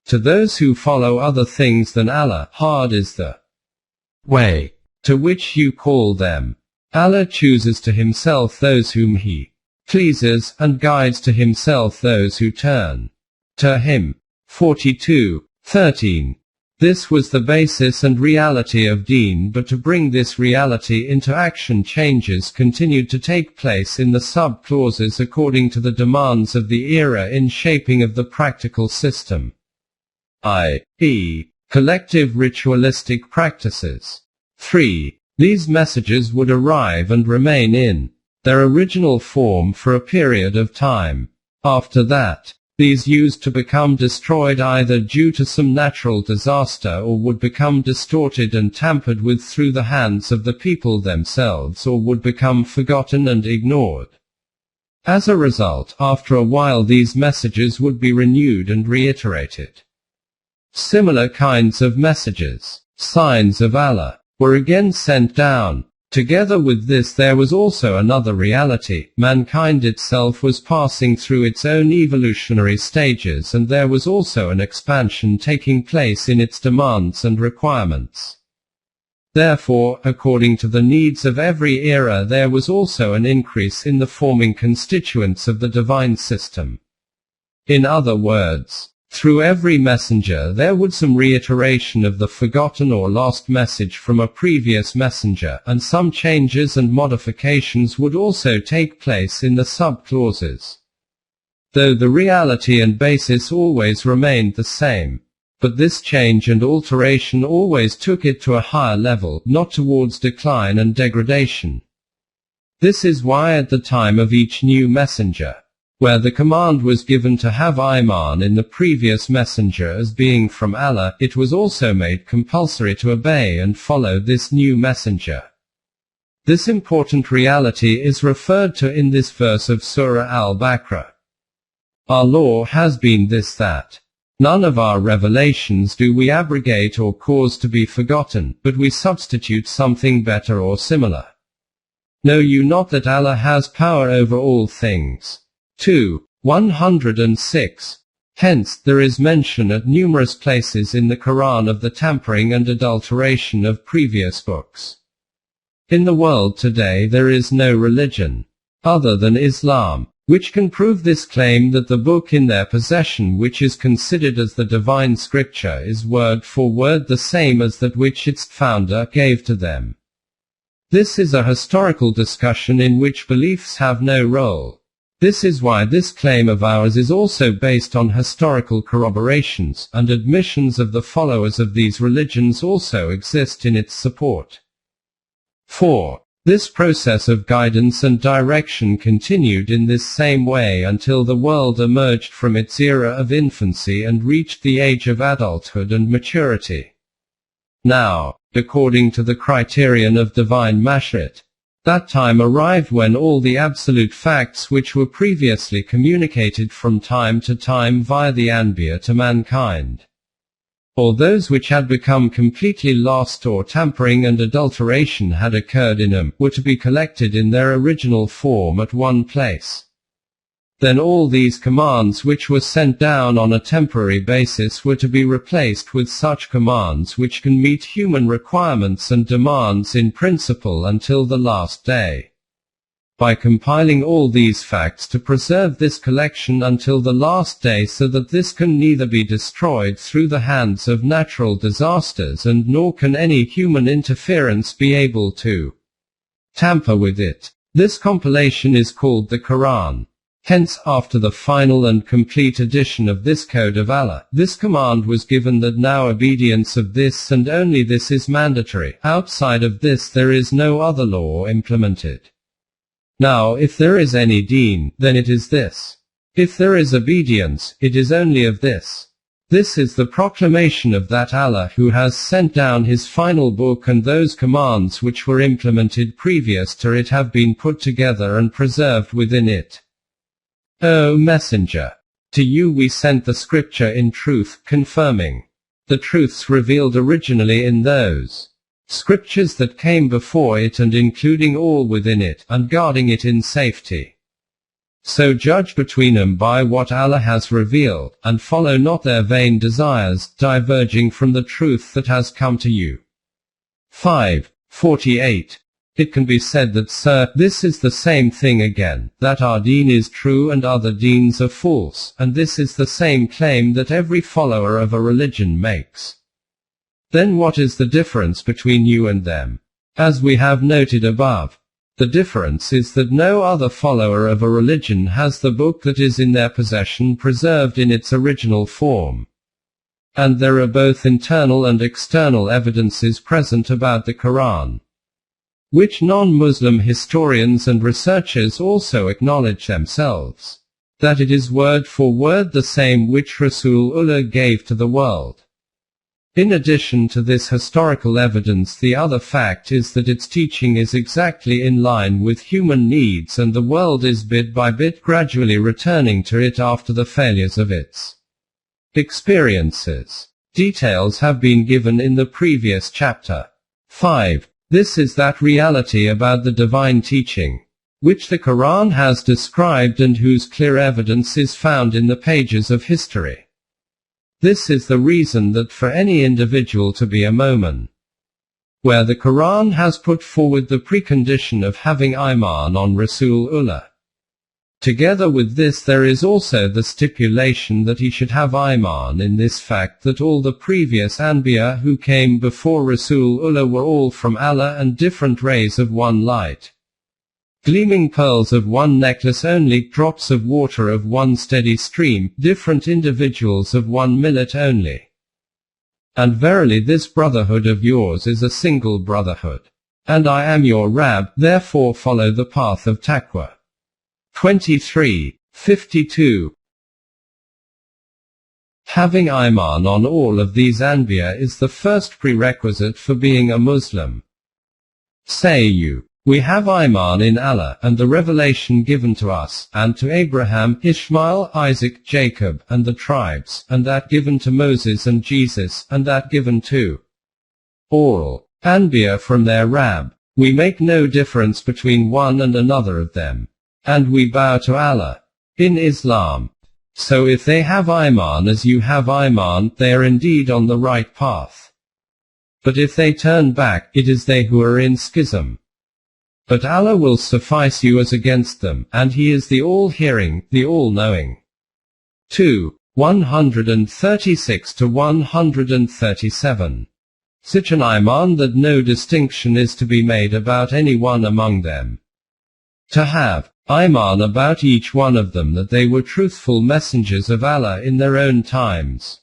To those who follow other things than Allah, hard is the way to which you call them. Allah chooses to himself those whom he pleases, and guides to himself those who turn to him. 42:13. This was the basis and reality of deen, but to bring this reality into action changes continued to take place in the sub-clauses according to the demands of the era in shaping of the practical system, i.e., collective ritualistic practices. 3. These messages would arrive and remain in their original form for a period of time. After that, these used to become destroyed either due to some natural disaster or would become distorted and tampered with through the hands of the people themselves or would become forgotten and ignored. As a result, after a while these messages would be renewed and reiterated. Similar kinds of messages, signs of Allah, were again sent down. Together with this there was also another reality. Mankind itself was passing through its own evolutionary stages, and there was also an expansion taking place in its demands and requirements. Therefore, according to the needs of every era, there was also an increase in the forming constituents of the divine system. In other words, through every messenger there would some reiteration of the forgotten or lost message from a previous messenger, and some changes and modifications would also take place in the sub-clauses. Though the reality and basis always remained the same. But this change and alteration always took it to a higher level, not towards decline and degradation. This is why at the time of each new messenger, where the command was given to have Iman in the previous messenger as being from Allah, it was also made compulsory to obey and follow this new messenger. This important reality is referred to in this verse of Surah Al-Baqarah. Our law has been this that. None of our revelations do we abrogate or cause to be forgotten, but we substitute something better or similar. Know you not that Allah has power over all things? 106. Hence, there is mention at numerous places in the Quran of the tampering and adulteration of previous books. In the world today there is no religion, other than Islam, which can prove this claim that the book in their possession which is considered as the divine scripture is word for word the same as that which its founder gave to them. This is a historical discussion in which beliefs have no role. This is why this claim of ours is also based on historical corroborations, and admissions of the followers of these religions also exist in its support. 4. This process of guidance and direction continued in this same way until the world emerged from its era of infancy and reached the age of adulthood and maturity. Now, according to the criterion of divine Mash'at, that time arrived when all the absolute facts which were previously communicated from time to time via the Anbiya to mankind, or those which had become completely lost or tampering and adulteration had occurred in them, were to be collected in their original form at one place. Then all these commands which were sent down on a temporary basis were to be replaced with such commands which can meet human requirements and demands in principle until the last day. By compiling all these facts to preserve this collection until the last day so that this can neither be destroyed through the hands of natural disasters and nor can any human interference be able to tamper with it. This compilation is called the Quran. Hence, after the final and complete edition of this code of Allah, this command was given that now obedience of this and only this is mandatory. Outside of this there is no other law implemented. Now if there is any deen, then it is this. If there is obedience, it is only of this. This is the proclamation of that Allah who has sent down his final book, and those commands which were implemented previous to it have been put together and preserved within it. O Messenger! To you we sent the scripture in truth, confirming the truths revealed originally in those scriptures that came before it and including all within it, and guarding it in safety. So judge between them by what Allah has revealed, and follow not their vain desires, diverging from the truth that has come to you. 5:48. It can be said that, sir, this is the same thing again, that our deen is true and other deens are false, and this is the same claim that every follower of a religion makes. Then what is the difference between you and them? As we have noted above, the difference is that no other follower of a religion has the book that is in their possession preserved in its original form. And there are both internal and external evidences present about the Quran, which non-Muslim historians and researchers also acknowledge themselves, that it is word for word the same which Rasulullah gave to the world. In addition to this historical evidence, the other fact is that its teaching is exactly in line with human needs, and the world is bit by bit gradually returning to it after the failures of its experiences. Details have been given in the previous chapter. 5. This is that reality about the divine teaching, which the Quran has described and whose clear evidence is found in the pages of history. This is the reason that for any individual to be a Momin, where the Quran has put forward the precondition of having Iman on Rasulullah. Together with this there is also the stipulation that he should have Iman in this fact that all the previous Anbiya who came before Rasulullah were all from Allah and different rays of one light, gleaming pearls of one necklace only, drops of water of one steady stream, different individuals of one millet only. And verily this brotherhood of yours is a single brotherhood. And I am your Rabb, therefore follow the path of taqwa. 23:52. Having Iman on all of these Anbiya is the first prerequisite for being a Muslim. Say you, We have Iman in Allah, and the revelation given to us, and to Abraham, Ishmael, Isaac, Jacob, and the tribes, and that given to Moses and Jesus, and that given to all Anbiya from their Rabb. We make no difference between one and another of them. And we bow to Allah. In Islam. So if they have Iman as you have Iman, they are indeed on the right path. But if they turn back, it is they who are in schism. But Allah will suffice you as against them, and He is the all-hearing, the all-knowing. 2. 136 to 137. Such an Iman that no distinction is to be made about any one among them. To have Iman about each one of them that they were truthful messengers of Allah in their own times.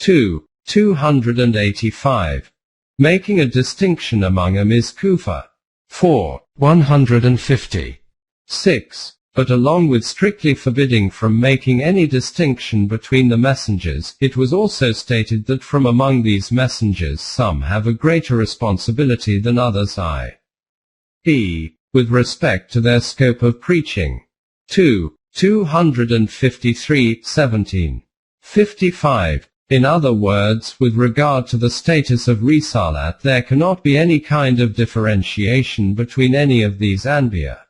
2. 285. Making a distinction among them is kufr. 4. 150. 6. But along with strictly forbidding from making any distinction between the messengers, it was also stated that from among these messengers some have a greater responsibility than others, i.e., with respect to their scope of preaching. 2. 253, 17. 55. In other words, with regard to the status of Risalat, there cannot be any kind of differentiation between any of these Anbiya.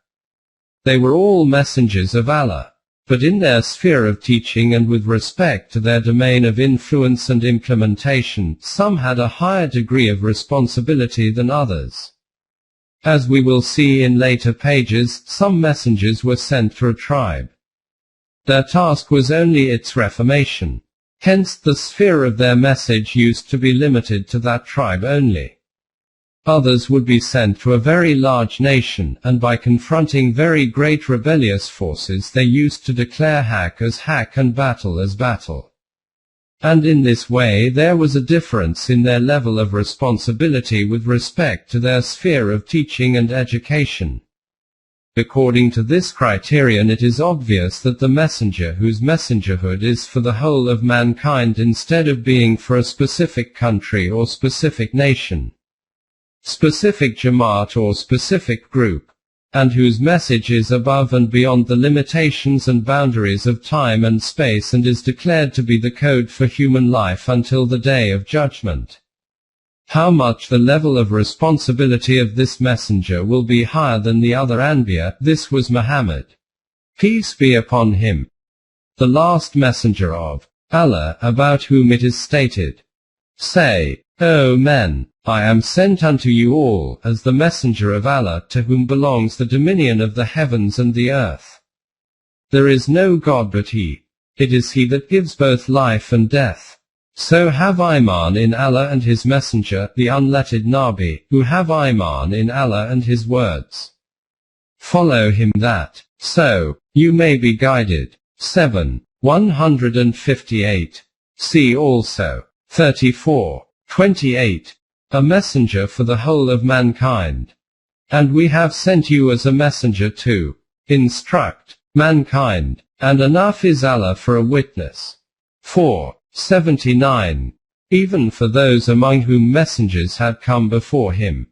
They were all messengers of Allah. But in their sphere of teaching and with respect to their domain of influence and implementation, some had a higher degree of responsibility than others. As we will see in later pages, some messengers were sent to a tribe. Their task was only its reformation. Hence the sphere of their message used to be limited to that tribe only. Others would be sent to a very large nation, and by confronting very great rebellious forces they used to declare haq as haq and battle as battle. And in this way there was a difference in their level of responsibility with respect to their sphere of teaching and education. According to this criterion, it is obvious that the messenger whose messengerhood is for the whole of mankind instead of being for a specific country or specific nation, specific Jamaat or specific group, and whose message is above and beyond the limitations and boundaries of time and space and is declared to be the code for human life until the Day of Judgment. How much the level of responsibility of this messenger will be higher than the other Anbiya, this was Muhammad. Peace be upon him, the last messenger of Allah, about whom it is stated, "Say, O men, I am sent unto you all, as the messenger of Allah, to whom belongs the dominion of the heavens and the earth. There is no God but He. It is He that gives both life and death. So have Iman in Allah and His messenger, the unlettered Nabi, who have Iman in Allah and His words. Follow him that, so, you may be guided." 7. 158. See also, 34. 28. A messenger for the whole of mankind. And we have sent you as a messenger to instruct mankind, and enough is Allah for a witness. 4. 79. Even for those among whom messengers had come before him.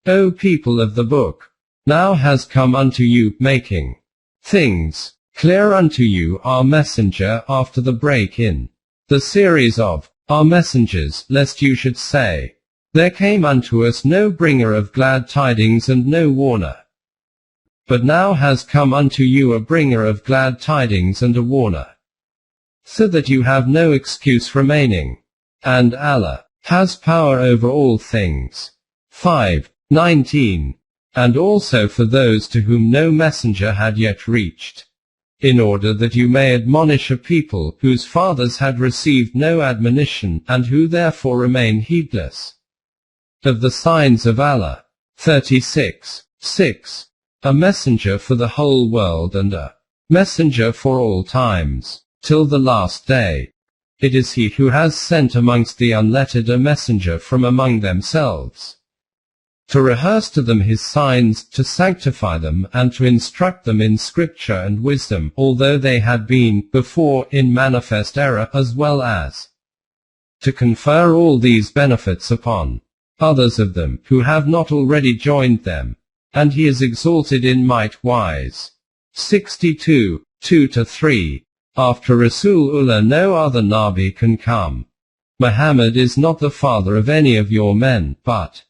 O people of the book, now has come unto you, making things clear unto you our messenger after the break-in. The series of our messengers, lest you should say, there came unto us no bringer of glad tidings and no warner. But now has come unto you a bringer of glad tidings and a warner, so that you have no excuse remaining. And Allah has power over all things. 5. 19. And also for those to whom no messenger had yet reached, in order that you may admonish a people whose fathers had received no admonition, and who therefore remain heedless of the signs of Allah. 36. 6. A messenger for the whole world and a messenger for all times, till the last day. It is He who has sent amongst the unlettered a messenger from among themselves, to rehearse to them His signs, to sanctify them, and to instruct them in scripture and wisdom, although they had been, before, in manifest error, as well as to confer all these benefits upon others of them, who have not already joined them. and he is exalted in might wise. 62, 2-3. After Rasulullah no other Nabi can come. Muhammad is not the father of any of your men, but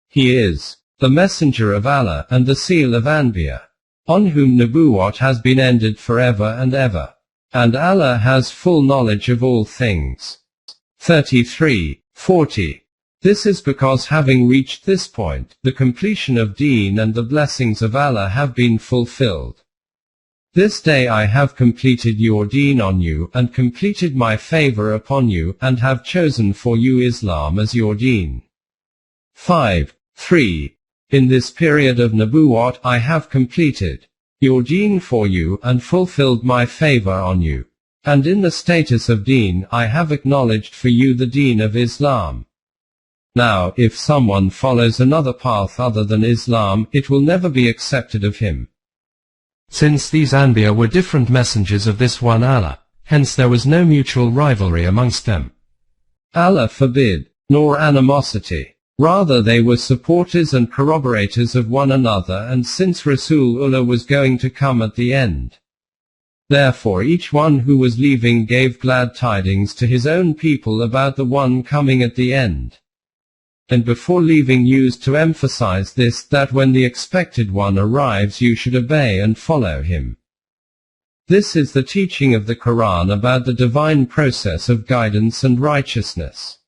he is the messenger of Allah and the seal of Anbiya, on whom Nubuwwat has been ended forever and ever. And Allah has full knowledge of all things. 33, 40. This is because having reached this point, the completion of Deen and the blessings of Allah have been fulfilled. This day I have completed your Deen on you, and completed my favor upon you, and have chosen for you Islam as your Deen. 5, 3. In this period of Nubuwwat I have completed your Deen for you, and fulfilled my favor on you. And in the status of Deen I have acknowledged for you the Deen of Islam. Now, if someone follows another path other than Islam, it will never be accepted of him. Since these Anbiya were different messengers of this one Allah, hence there was no mutual rivalry amongst them. Allah forbid, nor animosity. Rather they were supporters and corroborators of one another, and since Rasulullah was going to come at the end, therefore each one who was leaving gave glad tidings to his own people about the one coming at the end. And before leaving used to emphasize this, that when the expected one arrives you should obey and follow him. This is the teaching of the Quran about the divine process of guidance and righteousness.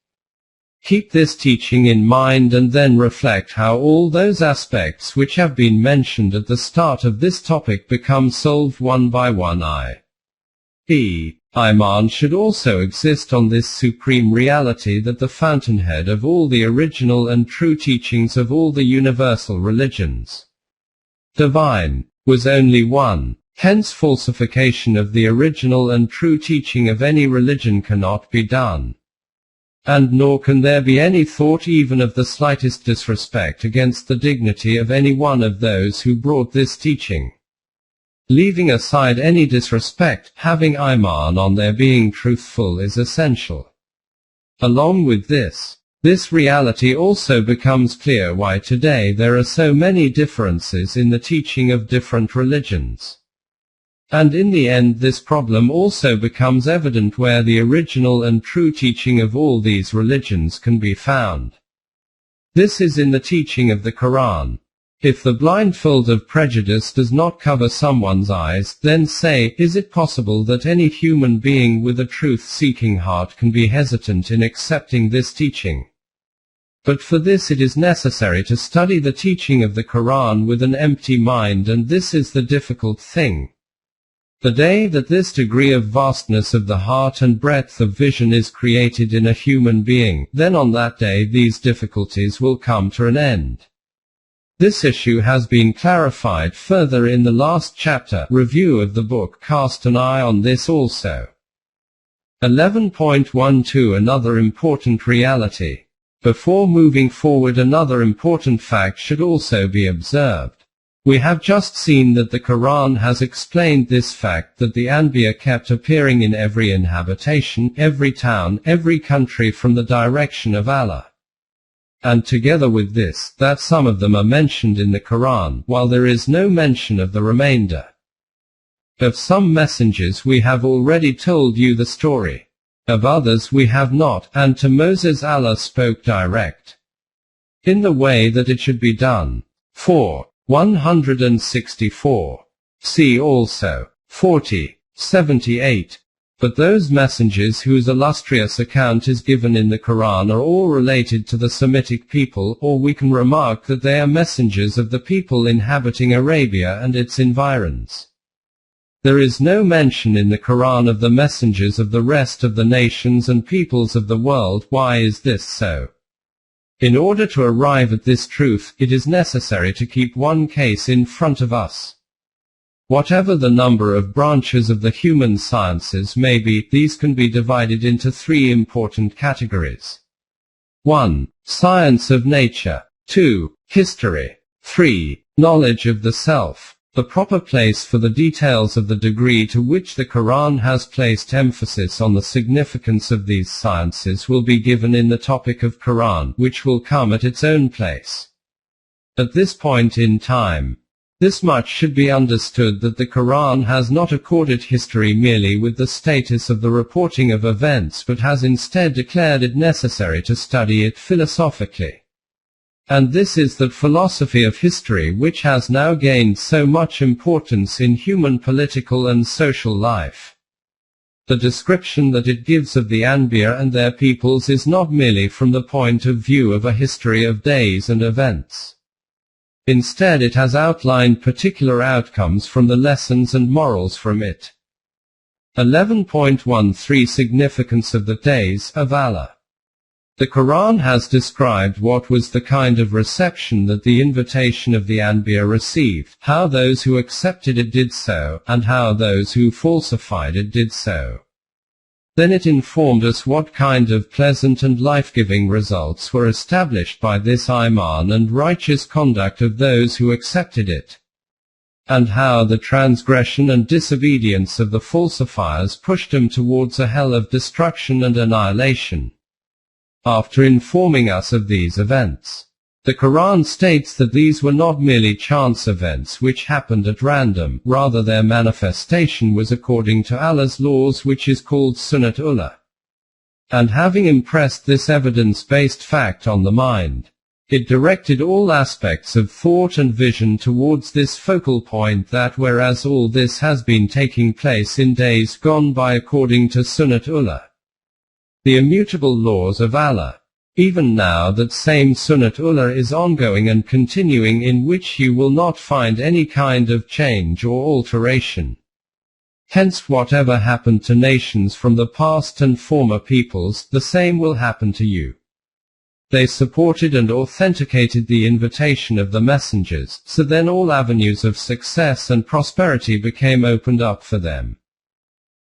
Keep this teaching in mind and then reflect how all those aspects which have been mentioned at the start of this topic become solved one by one. Iman should also exist on this supreme reality that the fountainhead of all the original and true teachings of all the universal religions, divine, was only one. Hence falsification of the original and true teaching of any religion cannot be done. And nor can there be any thought even of the slightest disrespect against the dignity of any one of those who brought this teaching. Leaving aside any disrespect, having Iman on their being truthful is essential. Along with this reality also becomes clear why today there are so many differences in the teaching of different religions. And in the end this problem also becomes evident where the original and true teaching of all these religions can be found. This is in the teaching of the Quran. If the blindfold of prejudice does not cover someone's eyes, then say, is it possible that any human being with a truth-seeking heart can be hesitant in accepting this teaching? But for this it is necessary to study the teaching of the Quran with an empty mind, and this is the difficult thing. The day that this degree of vastness of the heart and breadth of vision is created in a human being, then on that day these difficulties will come to an end. This issue has been clarified further in the last chapter, review of the book. Cast an eye on this also. 11.12 Another important reality. Before moving forward, another important fact should also be observed. We have just seen that the Quran has explained this fact, that the Anbiya kept appearing in every inhabitation, every town, every country from the direction of Allah. And together with this, that some of them are mentioned in the Quran, while there is no mention of the remainder. Of some messengers we have already told you the story. Of others we have not, and to Moses Allah spoke direct, in the way that it should be done. 164. See also 78. But those messengers whose illustrious account is given in the Quran are all related to the Semitic people, or we can remark that they are messengers of the people inhabiting Arabia and its environs. There is no mention in the Quran of the messengers of the rest of the nations and peoples of the world. Why is this so? In order to arrive at this truth, it is necessary to keep one case in front of us. Whatever the number of branches of the human sciences may be, these can be divided into three important categories. 1. Science of nature. 2. History. 3. Knowledge of the self. The proper place for the details of the degree to which the Quran has placed emphasis on the significance of these sciences will be given in the topic of Quran, which will come at its own place. at this point in time. This much should be understood, that the Quran has not accorded history merely with the status of the reporting of events, but has instead declared it necessary to study it philosophically. And this is that philosophy of history which has now gained so much importance in human political and social life. The description that it gives of the Anbiya and their peoples is not merely from the point of view of a history of days and events. Instead, it has outlined particular outcomes from the lessons and morals from it. 11.13 Significance of the Days of Allah. The Quran has described what was the kind of reception that the invitation of the Anbiya received, how those who accepted it did so, and how those who falsified it did so. Then it informed us what kind of pleasant and life-giving results were established by this Iman and righteous conduct of those who accepted it, and how the transgression and disobedience of the falsifiers pushed them towards a hell of destruction and annihilation. After informing us of these events, the Quran states that these were not merely chance events which happened at random, rather their manifestation was according to Allah's laws, which is called Sunnatullah. And having impressed this evidence-based fact on the mind, it directed all aspects of thought and vision towards this focal point, that whereas all this has been taking place in days gone by according to Sunnatullah, the immutable laws of Allah, even now that same Sunnatullah is ongoing and continuing, in which you will not find any kind of change or alteration. Hence whatever happened to nations from the past and former peoples, the same will happen to you. They supported and authenticated the invitation of the messengers, so then all avenues of success and prosperity became opened up for them.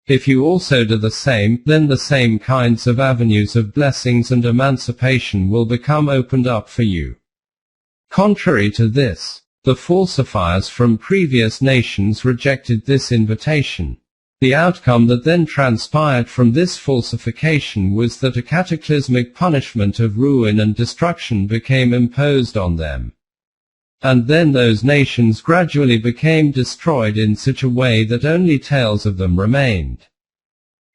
If you also do the same, then the same kinds of avenues of blessings and emancipation will become opened up for you. Contrary to this, the falsifiers from previous nations rejected this invitation. The outcome that then transpired from this falsification was that a cataclysmic punishment of ruin and destruction became imposed on them. And then those nations gradually became destroyed in such a way that only tales of them remained.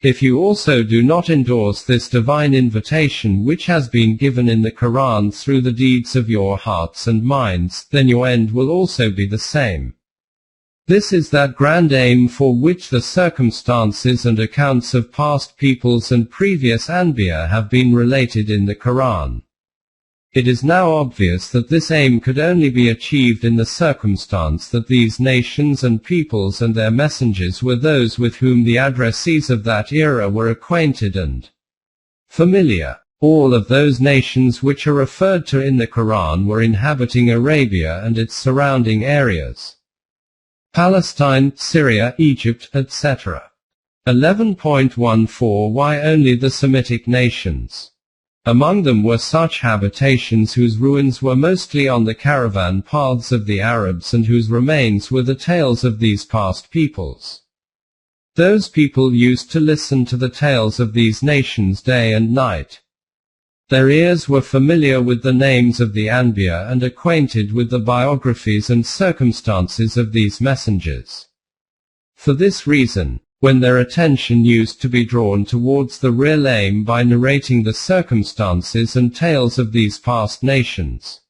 If you also do not endorse this divine invitation which has been given in the Quran through the deeds of your hearts and minds, then your end will also be the same. This is that grand aim for which the circumstances and accounts of past peoples and previous Anbiya have been related in the Quran. It is now obvious that this aim could only be achieved in the circumstance that these nations and peoples and their messengers were those with whom the addressees of that era were acquainted and familiar. All of those nations which are referred to in the Quran were inhabiting Arabia and its surrounding areas. Palestine, Syria, Egypt, etc. 11.14 Why only the Semitic nations? Among them were such habitations whose ruins were mostly on the caravan paths of the Arabs and whose remains were the tales of these past peoples. Those people used to listen to the tales of these nations day and night. Their ears were familiar with the names of the Anbiya and acquainted with the biographies and circumstances of these messengers. For this reason, when their attention used to be drawn towards the real aim by narrating the circumstances and tales of these past nations,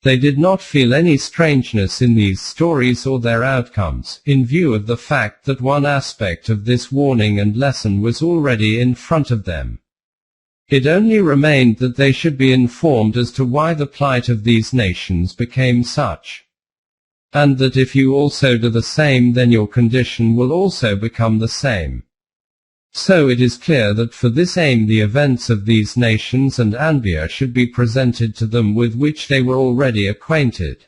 they did not feel any strangeness in these stories or their outcomes, in view of the fact that one aspect of this warning and lesson was already in front of them. It only remained that they should be informed as to why the plight of these nations became such, and that if you also do the same, then your condition will also become the same. So it is clear that for this aim the events of these nations and Anbiya should be presented to them with which they were already acquainted.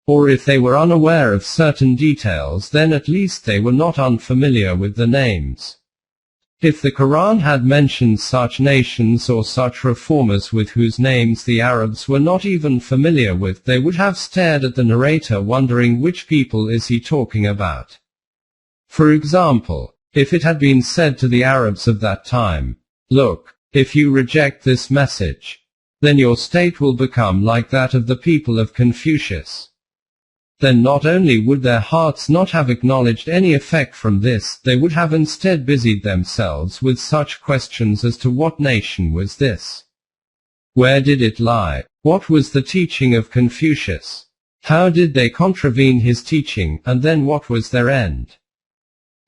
Or if they were unaware of certain details, then at least they were not unfamiliar with the names. If the Quran had mentioned such nations or such reformers with whose names the Arabs were not even familiar with, they would have stared at the narrator wondering which people is he talking about. For example, if it had been said to the Arabs of that time, "Look, if you reject this message, then your state will become like that of the people of Confucius. Then not only would their hearts not have acknowledged any effect from this, they would have instead busied themselves with such questions as to what nation was this? Where did it lie? What was the teaching of Confucius? How did they contravene his teaching, and then what was their end?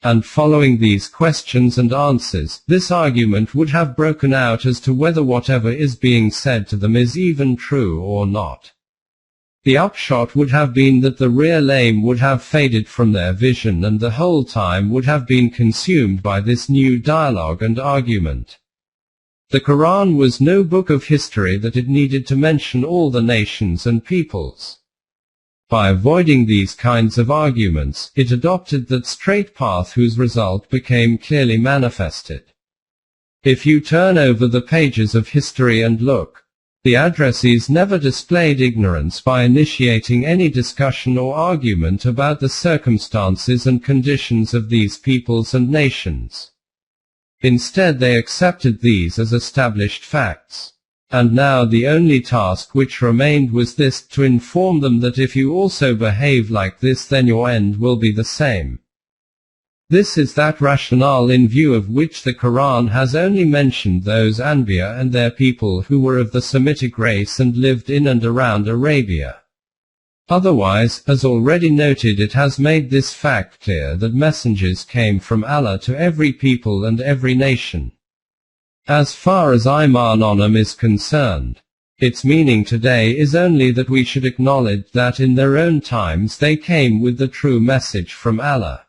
And following these questions and answers, this argument would have broken out as to whether whatever is being said to them is even true or not. The upshot would have been that the real aim would have faded from their vision and the whole time would have been consumed by this new dialogue and argument. The Quran was no book of history that it needed to mention all the nations and peoples. By avoiding these kinds of arguments, it adopted that straight path whose result became clearly manifested. If you turn over the pages of history and look, the addressees never displayed ignorance by initiating any discussion or argument about the circumstances and conditions of these peoples and nations. Instead they accepted these as established facts. And now the only task which remained was this, to inform them that if you also behave like this then your end will be the same. This is that rationale in view of which the Quran has only mentioned those Anbiya and their people who were of the Semitic race and lived in and around Arabia. Otherwise, as already noted, it has made this fact clear that messengers came from Allah to every people and every nation. As far as Iman on them is concerned, its meaning today is only that we should acknowledge that in their own times they came with the true message from Allah,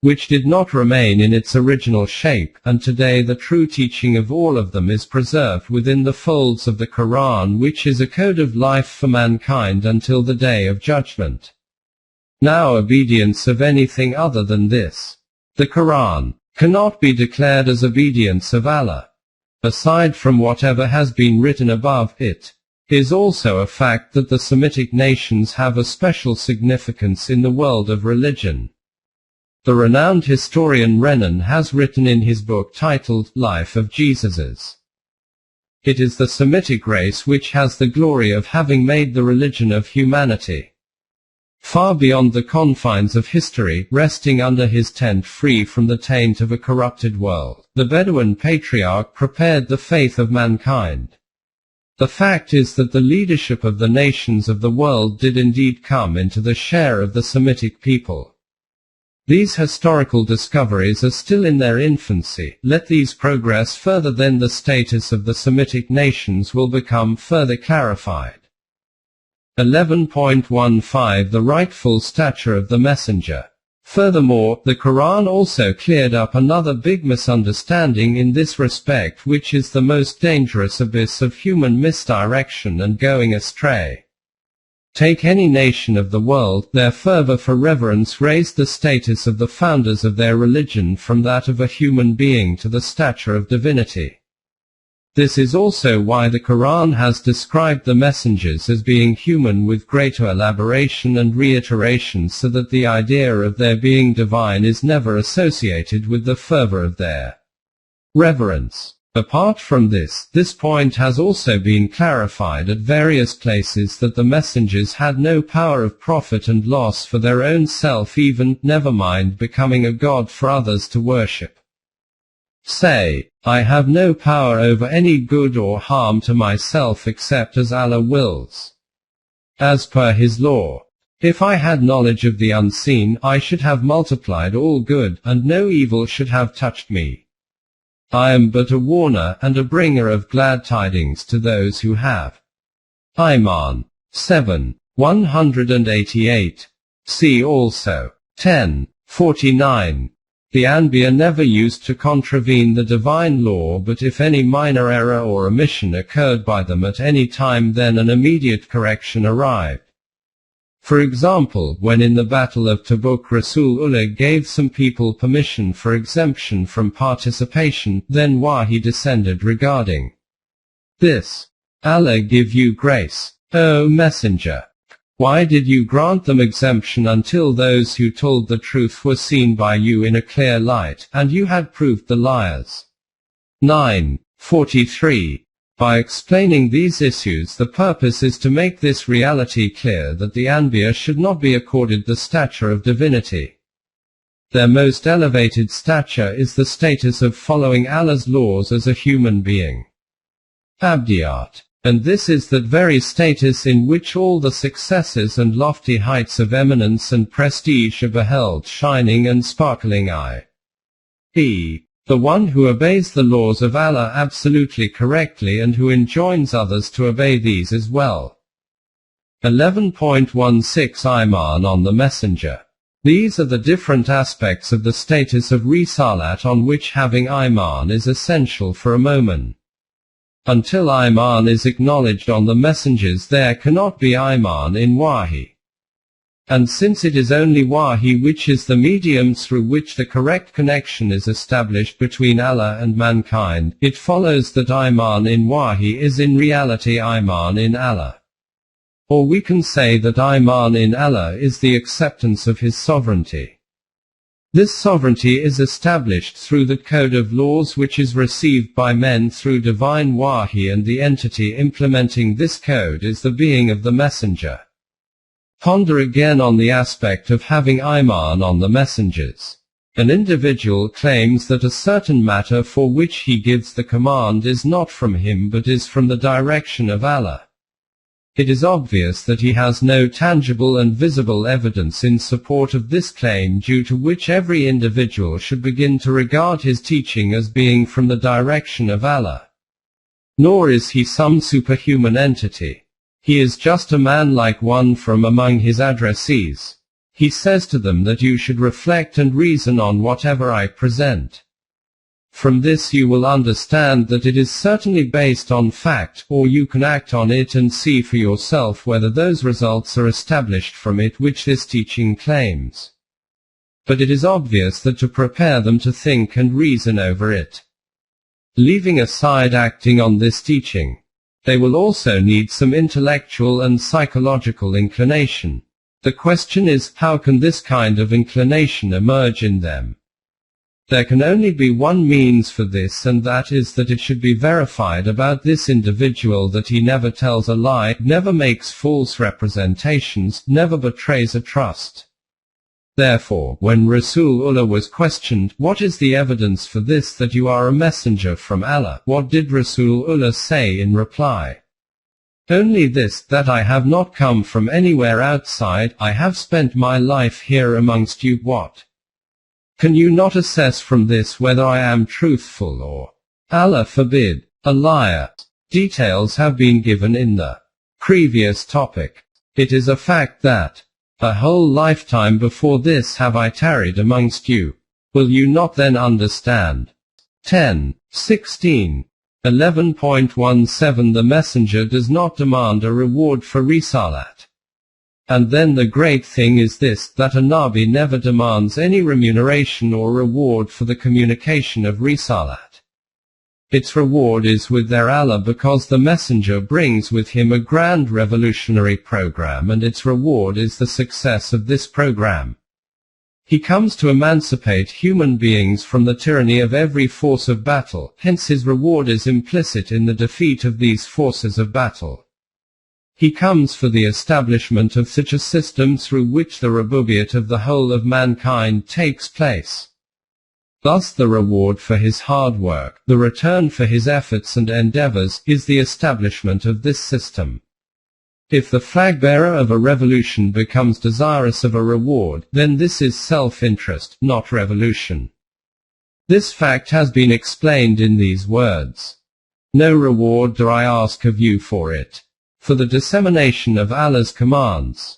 which did not remain in its original shape, and today the true teaching of all of them is preserved within the folds of the Quran, which is a code of life for mankind until the day of judgment. Now obedience of anything other than this, the Quran, cannot be declared as obedience of Allah. Aside from whatever has been written above, it is also a fact that the Semitic nations have a special significance in the world of religion. The renowned historian Renan has written in his book titled Life of Jesus's, it is the Semitic race which has the glory of having made the religion of humanity far beyond the confines of history, resting under his tent free from the taint of a corrupted world. The Bedouin patriarch prepared the faith of mankind. The fact is that the leadership of the nations of the world did indeed come into the share of the Semitic people. These historical discoveries are still in their infancy. Let these progress further, then the status of the Semitic nations will become further clarified. 11.15 The rightful stature of the messenger. Furthermore, the Quran also cleared up another big misunderstanding in this respect, which is the most dangerous abyss of human misdirection and going astray. Take any nation of the world, their fervor for reverence raised the status of the founders of their religion from that of a human being to the stature of divinity. This is also why the Quran has described the messengers as being human with greater elaboration and reiteration, so that the idea of their being divine is never associated with the fervor of their reverence. Apart from this, this point has also been clarified at various places, that the messengers had no power of profit and loss for their own self, even, never mind becoming a god for others to worship. Say, I have no power over any good or harm to myself except as Allah wills, as per His law. If I had knowledge of the unseen, I should have multiplied all good, and no evil should have touched me. I am but a warner and a bringer of glad tidings to those who have. Iman 7, 188. See also 10:49. The Anbiya never used to contravene the divine law, but if any minor error or omission occurred by them at any time, then an immediate correction arrived. For example, when in the Battle of Tabuk Rasulullah gave some people permission for exemption from participation, then Wahi descended regarding this. Allah give you grace, O Messenger. Why did you grant them exemption until those who told the truth were seen by you in a clear light, and you had proved the liars? 9:43. By explaining these issues, the purpose is to make this reality clear that the Anbiya should not be accorded the stature of divinity. Their most elevated stature is the status of following Allah's laws as a human being. Abdiyat. And this is that very status in which all the successes and lofty heights of eminence and prestige are beheld shining and sparkling. The one who obeys the laws of Allah absolutely correctly and who enjoins others to obey these as well. 11.16 Iman on the Messenger. These are the different aspects of the status of Risalat on which having Iman is essential for a moment. Until Iman is acknowledged on the messengers, there cannot be Iman in Wahi. And since it is only Wahi which is the medium through which the correct connection is established between Allah and mankind, it follows that Iman in Wahi is in reality Iman in Allah. Or we can say that Iman in Allah is the acceptance of His sovereignty. This sovereignty is established through the code of laws which is received by men through divine Wahi, and the entity implementing this code is the being of the messenger. Ponder again on the aspect of having Iman on the messengers. An individual claims that a certain matter for which he gives the command is not from him but is from the direction of Allah. It is obvious that he has no tangible and visible evidence in support of this claim, due to which every individual should begin to regard his teaching as being from the direction of Allah. Nor is he some superhuman entity. He is just a man like one from among his addressees. He says to them that you should reflect and reason on whatever I present. From this you will understand that it is certainly based on fact, or you can act on it and see for yourself whether those results are established from it which this teaching claims. But it is obvious that to prepare them to think and reason over it, leaving aside acting on this teaching, they will also need some intellectual and psychological inclination. The question is, how can this kind of inclination emerge in them? There can only be one means for this, and that is that it should be verified about this individual that he never tells a lie, never makes false representations, never betrays a trust. Therefore, when Rasulullah was questioned, what is the evidence for this that you are a messenger from Allah, what did Rasulullah say in reply? Only this, that I have not come from anywhere outside, I have spent my life here amongst you. What? Can you not assess from this whether I am truthful or, Allah forbid, a liar? Details have been given in the previous topic. It is a fact that a whole lifetime before this have I tarried amongst you. Will you not then understand? 10.16. 11.17 The messenger does not demand a reward for Risalat. And then the great thing is this, that a Nabi never demands any remuneration or reward for the communication of Risalat. Its reward is with their Allah, because the messenger brings with him a grand revolutionary program, and its reward is the success of this program. He comes to emancipate human beings from the tyranny of every force of battle, hence his reward is implicit in the defeat of these forces of battle. He comes for the establishment of such a system through which the rububiyyat of the whole of mankind takes place. Thus the reward for his hard work, the return for his efforts and endeavors, is the establishment of this system. If the flag-bearer of a revolution becomes desirous of a reward, then this is self-interest, not revolution. This fact has been explained in these words. No reward do I ask of you for it, for the dissemination of Allah's commands.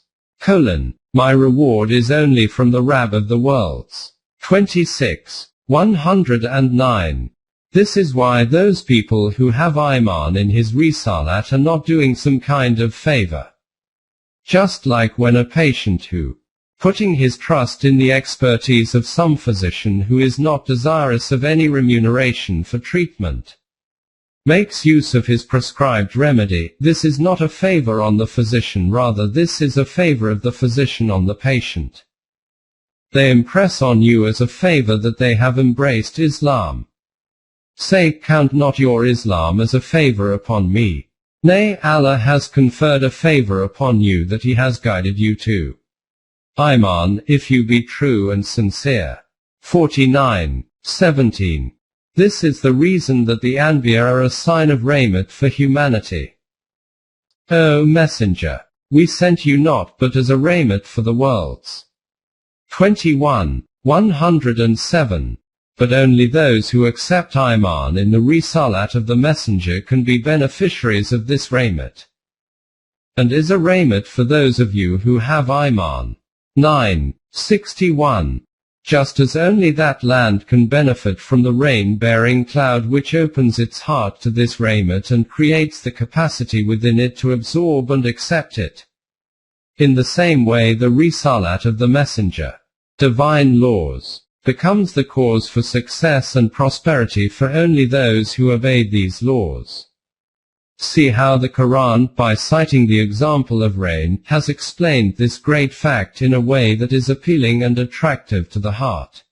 My reward is only from the Rabb of the worlds. 26.109. This is why those people who have Iman in his Risalat are not doing some kind of favor. Just like when a patient who, putting his trust in the expertise of some physician who is not desirous of any remuneration for treatment, makes use of his prescribed remedy, this is not a favor on the physician, rather this is a favor of the physician on the patient. They impress on you as a favor that they have embraced Islam. Say, count not your Islam as a favor upon me. Nay, Allah has conferred a favor upon you that He has guided you to Iman, if you be true and sincere. 49:17. This is the reason that the Anbiya are a sign of rahmat for humanity. O Messenger, we sent you not but as a rahmat for the worlds. 21:107. But only those who accept Iman in the Risalat of the Messenger can be beneficiaries of this rahmat. And is a rahmat for those of you who have Iman. 9:61. Just as only that land can benefit from the rain-bearing cloud which opens its heart to this rahmat and creates the capacity within it to absorb and accept it. In the same way the Risalat of the Messenger, divine laws, becomes the cause for success and prosperity for only those who obey these laws. See how the Quran, by citing the example of rain, has explained this great fact in a way that is appealing and attractive to the heart.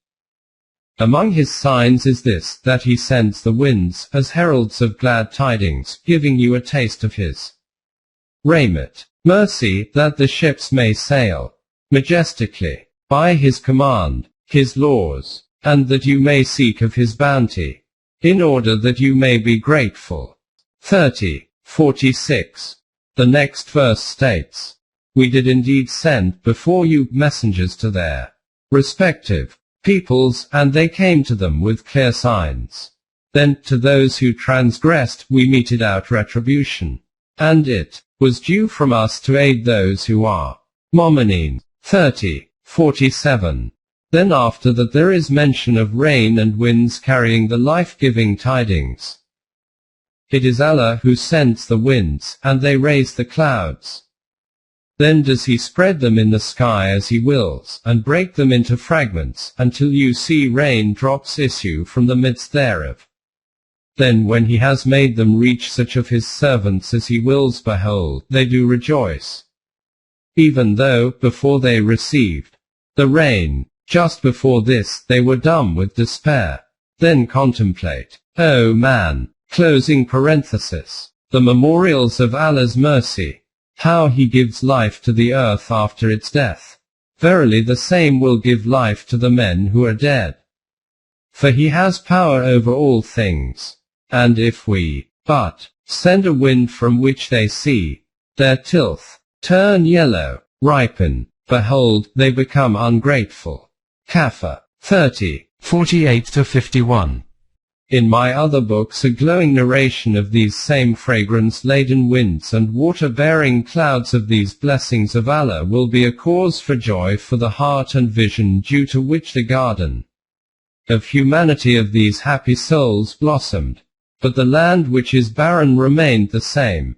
Among His signs is this, that He sends the winds, as heralds of glad tidings, giving you a taste of His rahmat, mercy, that the ships may sail majestically by His command, His laws, and that you may seek of His bounty, in order that you may be grateful. 30:46. The next verse states, We did indeed send before you messengers to their respective peoples, and they came to them with clear signs. Then, to those who transgressed, we meted out retribution. And it was due from us to aid those who are mu'mineen. 30:47. Then after that there is mention of rain and winds carrying the life-giving tidings. It is Allah who sends the winds, and they raise the clouds. Then does He spread them in the sky as He wills, and break them into fragments, until you see rain drops issue from the midst thereof. Then when He has made them reach such of His servants as He wills, behold, they do rejoice. Even though, before they received the rain, just before this, they were dumb with despair. Then contemplate, O man, closing parenthesis, the memorials of Allah's mercy, how He gives life to the earth after its death. Verily the same will give life to the men who are dead. For He has power over all things. And if we but send a wind from which they see their tilth turn yellow, ripen, behold, they become ungrateful. Kafir 30:48-51. In my other books a glowing narration of these same fragrance-laden winds and water-bearing clouds of these blessings of Allah will be a cause for joy for the heart and vision, due to which the garden of humanity of these happy souls blossomed. But the land which is barren remained the same.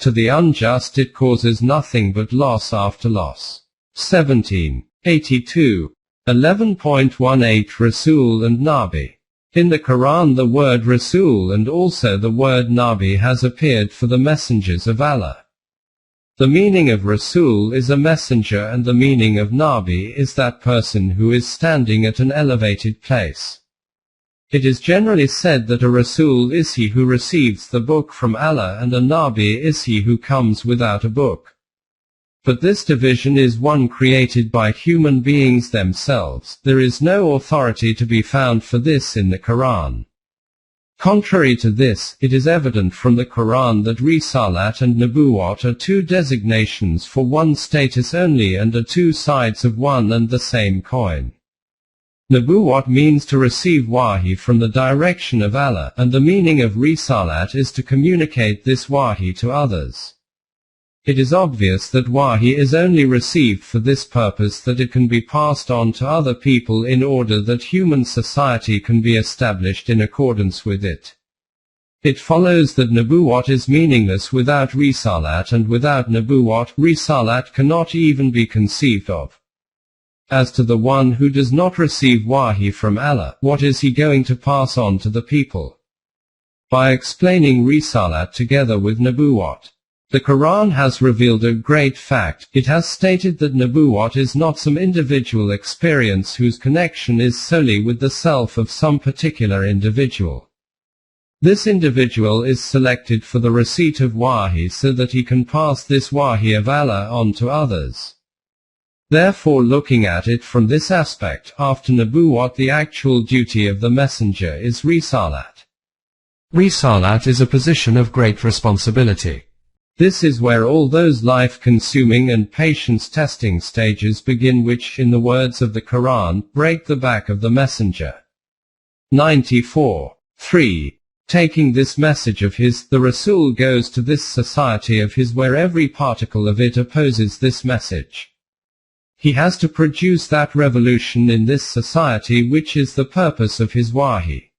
To the unjust it causes nothing but loss after loss. 17:82. 11.18 Rasul and Nabi. In the Quran the word Rasul and also the word Nabi has appeared for the messengers of Allah. The meaning of Rasul is a messenger, and the meaning of Nabi is that person who is standing at an elevated place. It is generally said that a Rasul is he who receives the book from Allah, and a Nabi is he who comes without a book. But this division is one created by human beings themselves. There is no authority to be found for this in the Quran. Contrary to this, it is evident from the Quran that Risalat and Nubuwat are two designations for one status only and are two sides of one and the same coin. Nubuwat means to receive wahi from the direction of Allah, and the meaning of Risalat is to communicate this wahi to others. It is obvious that wahi is only received for this purpose, that it can be passed on to other people in order that human society can be established in accordance with it. It follows that Nubuwat is meaningless without Risalat, and without Nubuwat, Risalat cannot even be conceived of. As to the one who does not receive wahi from Allah, what is he going to pass on to the people? By explaining Risalat together with Nubuwat, the Quran has revealed a great fact. It has stated that Nubuwat is not some individual experience whose connection is solely with the self of some particular individual. This individual is selected for the receipt of wahi so that he can pass this wahi of Allah on to others. Therefore, looking at it from this aspect, after Nubuwwat the actual duty of the messenger is Risalat. Risalat is a position of great responsibility. This is where all those life-consuming and patience-testing stages begin which, in the words of the Quran, break the back of the messenger. 94. 3. Taking this message of his, the Rasul goes to this society of his where every particle of it opposes this message. He has to produce that revolution in this society which is the purpose of his wahi.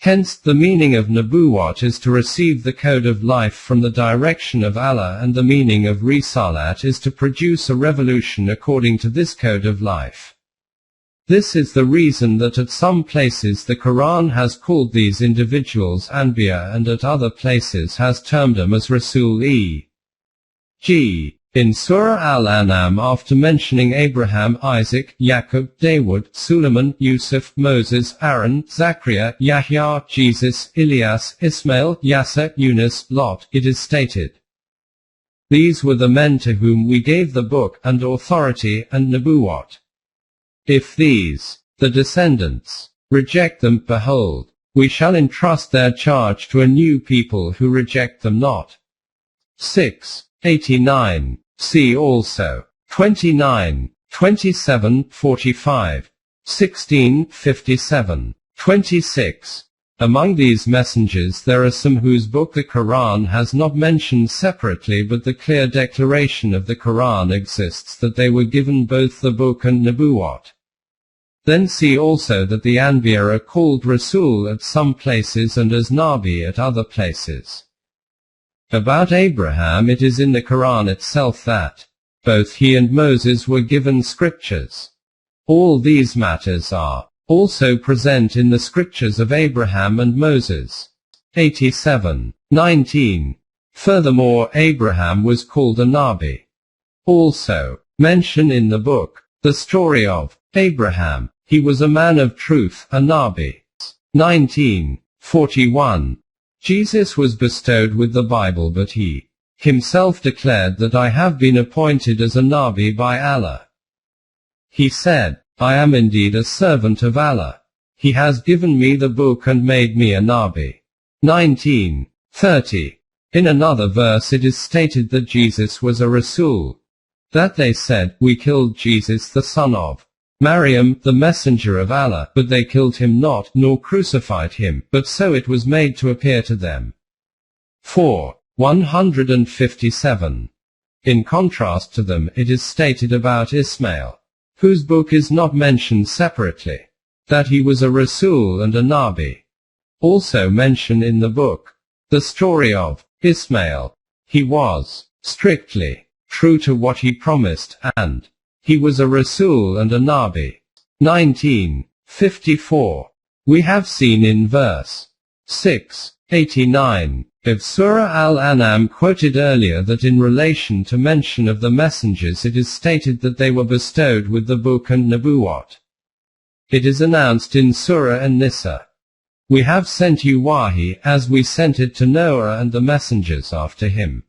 Hence, the meaning of Nubuwwat is to receive the code of life from the direction of Allah, and the meaning of Risalat is to produce a revolution according to this code of life. This is the reason that at some places the Quran has called these individuals Anbiya and at other places has termed them as Rasul e.g. in Surah Al-An'am, after mentioning Abraham, Isaac, Yaqub, Dawood, Suleiman, Yusuf, Moses, Aaron, Zachariah, Yahya, Jesus, Ilyas, Ismail, Yasser, Yunus, Lot, it is stated, "These were the men to whom we gave the book, and authority, and Nubuwwat. If these, the descendants, reject them, behold, we shall entrust their charge to a new people who reject them not." 6. 89. See also 29, 27, 45, 16, 57, 26. Among these messengers there are some whose book the Quran has not mentioned separately, but the clear declaration of the Quran exists that they were given both the book and Nubuwwat. Then see also that the Anbiya are called Rasul at some places and as Nabi at other places. About Abraham, it is in the Quran itself that both he and Moses were given scriptures. All these matters are also present in the scriptures of Abraham and Moses. 87. 19. Furthermore, Abraham was called a Nabi. Also, mention in the book, the story of Abraham. He was a man of truth, a Nabi. 19. 41. Jesus was bestowed with the Bible, but he himself declared that I have been appointed as a Nabi by Allah. He said, I am indeed a servant of Allah. He has given me the book and made me a Nabi. 19. 30. In another verse it is stated that Jesus was a Rasul. That they said, we killed Jesus the son of Maryam, the messenger of Allah, but they killed him not, nor crucified him, but so it was made to appear to them. 4. 157. In contrast to them, it is stated about Ismail, whose book is not mentioned separately, that he was a Rasul and a Nabi. Also mention in the book, the story of Ismail. He was strictly true to what he promised, and he was a Rasul and a Nabi. 19. 54. We have seen in verse 6, 89, of Surah Al-An'am quoted earlier that in relation to mention of the messengers it is stated that they were bestowed with the book and Nubuwwat. It is announced in Surah An-Nisa, we have sent you wahi, as we sent it to Noah and the messengers after him.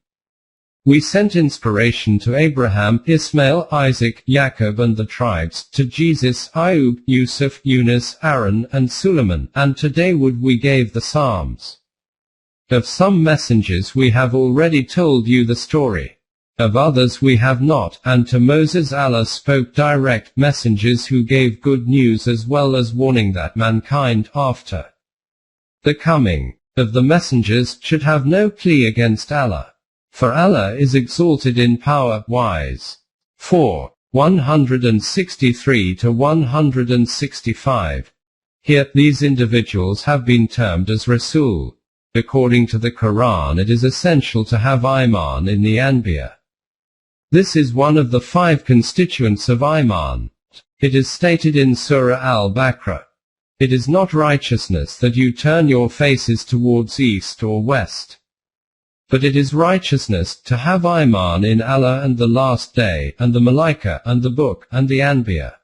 We sent inspiration to Abraham, Ismail, Isaac, Yaqub and the tribes, to Jesus, Ayub, Yusuf, Yunus, Aaron, and Suleiman, and to Dawood we gave the Psalms. Of some messengers we have already told you the story. Of others we have not, and to Moses Allah spoke direct messengers who gave good news as well as warning that mankind, after the coming of the messengers, should have no plea against Allah. For Allah is exalted in power, wise. 4. 163 to 165. Here, these individuals have been termed as Rasul. According to the Quran, it is essential to have Iman in the Anbiya. This is one of the 5 constituents of Iman. It is stated in Surah Al-Baqarah, it is not righteousness that you turn your faces towards east or west, but it is righteousness to have Iman in Allah and the Last Day, and the Malaika, and the Book, and the Anbiya.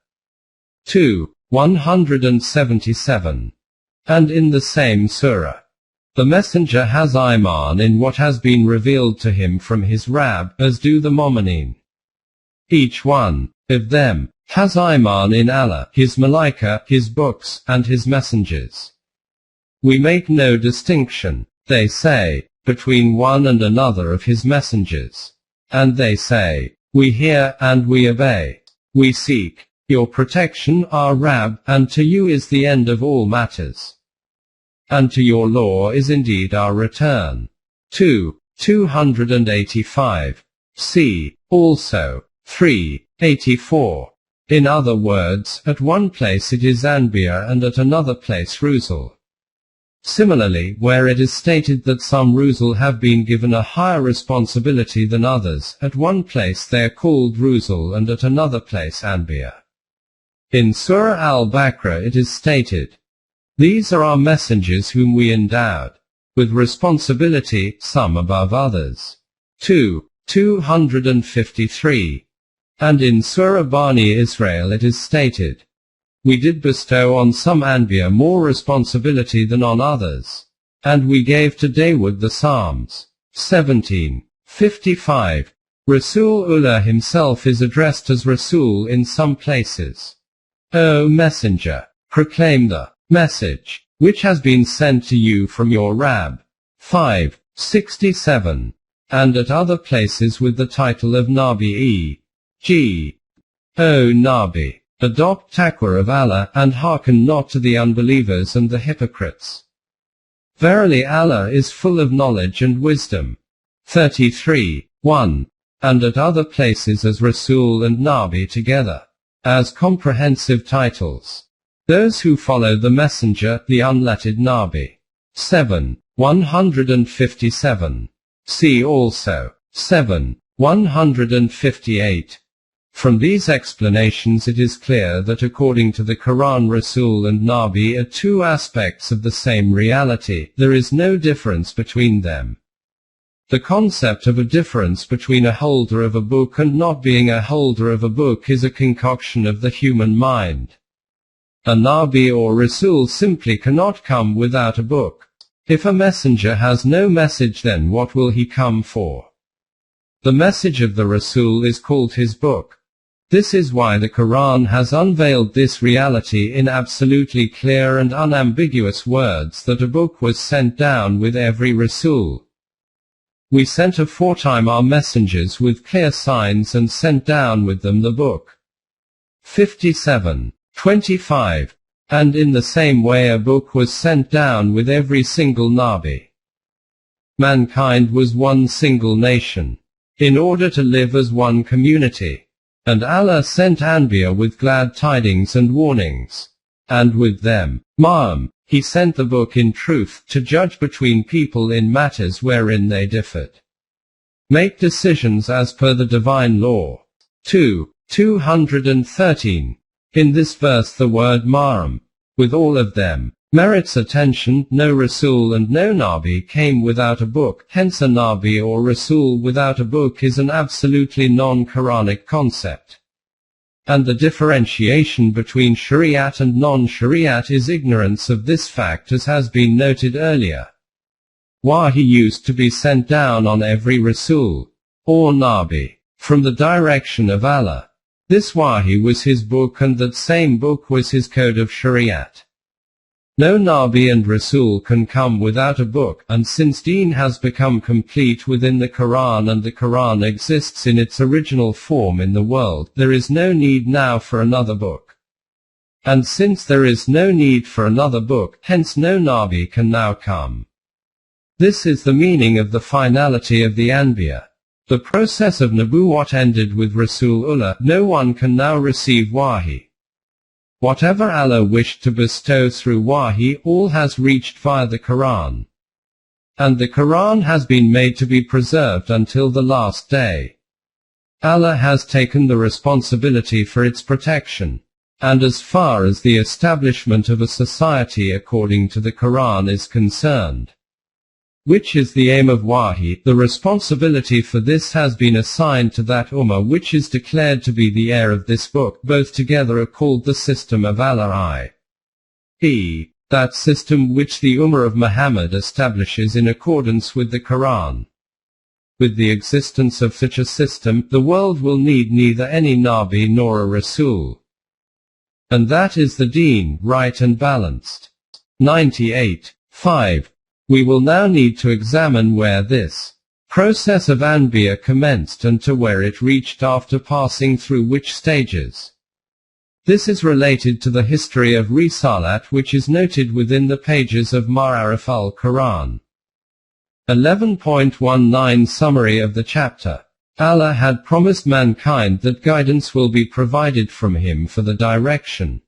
2. 177. And in the same surah, The messenger has iman in what has been revealed to him from his Rabb, as do the mu'mineen. Each one of them has iman in Allah, his malaika, his books, and his messengers. We make no distinction, they say, between one and another of his messengers. And they say, we hear, and we obey. We seek your protection, our Rabb, and to you is the end of all matters. And to your law is indeed our return. 285. See also 384. In other words, at one place it is Anbiya and at another place Rusul. Similarly, where it is stated that some Rusul have been given a higher responsibility than others, at one place they are called Rusul and at another place Anbiya. In Surah Al-Baqarah it is stated, these are our messengers whom we endowed with responsibility, some above others. 253. And in Surah Bani Israel it is stated, we did bestow on some Anbiya more responsibility than on others. And we gave to Dawood the Psalms. 17:55. Rasulullah himself is addressed as Rasul in some places. O Messenger, proclaim the message which has been sent to you from your Rabb. 5:67. And at other places with the title of Nabi e.g. O Nabi, adopt taqwa of Allah, and hearken not to the unbelievers and the hypocrites. Verily Allah is full of knowledge and wisdom. 33:1. And at other places as Rasul and Nabi together, as comprehensive titles. Those who follow the messenger, the unlettered Nabi. 7:157. See also 7:158. From these explanations it is clear that according to the Quran, Rasul and Nabi are two aspects of the same reality, there is no difference between them. The concept of a difference between a holder of a book and not being a holder of a book is a concoction of the human mind. A Nabi or Rasul simply cannot come without a book. If a messenger has no message, then what will he come for? The message of the Rasul is called his book. This is why the Quran has unveiled this reality in absolutely clear and unambiguous words, that a book was sent down with every Rasul. We sent aforetime our messengers with clear signs and sent down with them the book. 57:25. And in the same way a book was sent down with every single Nabi. Mankind was one single nation, in order to live as one community. And Allah sent Anbiya with glad tidings and warnings. And with them, Ma'am, He sent the book in truth, to judge between people in matters wherein they differed. Make decisions as per the divine law. 213. In this verse the word Ma'am, with all of them, merits attention. No Rasul and no Nabi came without a book, hence a Nabi or Rasul without a book is an absolutely non-Quranic concept. And the differentiation between Shariat and non-Shariat is ignorance of this fact, as has been noted earlier. Wahi used to be sent down on every Rasul, or Nabi, from the direction of Allah. This Wahi was his book, and that same book was his code of Shariat. No Nabi and Rasul can come without a book, and since Deen has become complete within the Quran and the Quran exists in its original form in the world, there is no need now for another book. And since there is no need for another book, hence no Nabi can now come. This is the meaning of the finality of the Anbiya. The process of Nubuwwat ended with Rasulullah. No one can now receive Wahi. Whatever Allah wished to bestow through Wahi, all has reached via the Quran. And the Quran has been made to be preserved until the last day. Allah has taken the responsibility for its protection. And as far as the establishment of a society according to the Quran is concerned, which is the aim of Wahi, the responsibility for this has been assigned to that Ummah which is declared to be the heir of this book. Both together are called the system of Allah, i.e., that system which the Ummah of Muhammad establishes in accordance with the Quran. With the existence of such a system, the world will need neither any Nabi nor a Rasul. And that is the deen, right and balanced. 98. 5. We will now need to examine where this process of Anbiya commenced and to where it reached after passing through which stages. This is related to the history of Risalat which is noted within the pages of Ma'arif al-Quran. 11.19 Summary of the chapter. Allah had promised mankind that guidance will be provided from Him for the direction.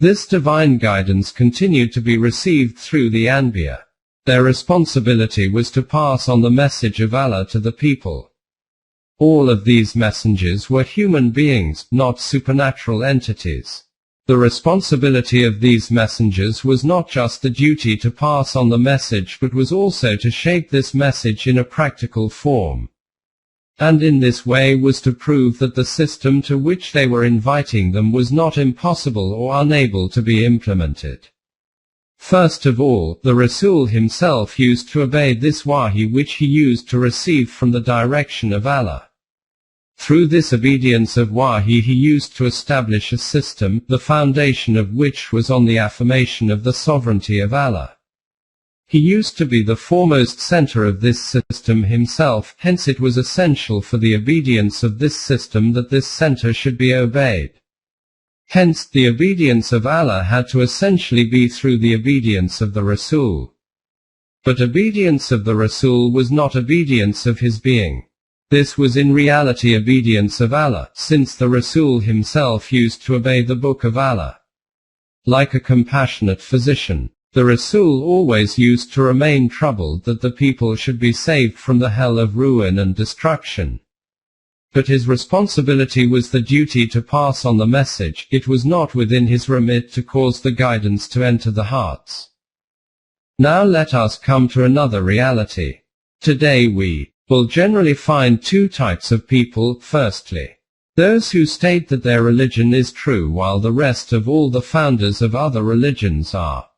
This divine guidance continued to be received through the Anbiya. Their responsibility was to pass on the message of Allah to the people. All of these messengers were human beings, not supernatural entities. The responsibility of these messengers was not just the duty to pass on the message but was also to shape this message in a practical form. And in this way was to prove that the system to which they were inviting them was not impossible or unable to be implemented. First of all, the Rasul himself used to obey this wahi which he used to receive from the direction of Allah. Through this obedience of wahi he used to establish a system, the foundation of which was on the affirmation of the sovereignty of Allah. He used to be the foremost center of this system himself, hence it was essential for the obedience of this system that this center should be obeyed. Hence, the obedience of Allah had to essentially be through the obedience of the Rasul. But obedience of the Rasul was not obedience of his being. This was in reality obedience of Allah, since the Rasul himself used to obey the book of Allah. Like a compassionate physician, the Rasul always used to remain troubled that the people should be saved from the hell of ruin and destruction. But his responsibility was the duty to pass on the message, it was not within his remit to cause the guidance to enter the hearts. Now let us come to another reality. Today we will generally find two types of people. Firstly, those who state that their religion is true while the rest of all the founders of other religions are,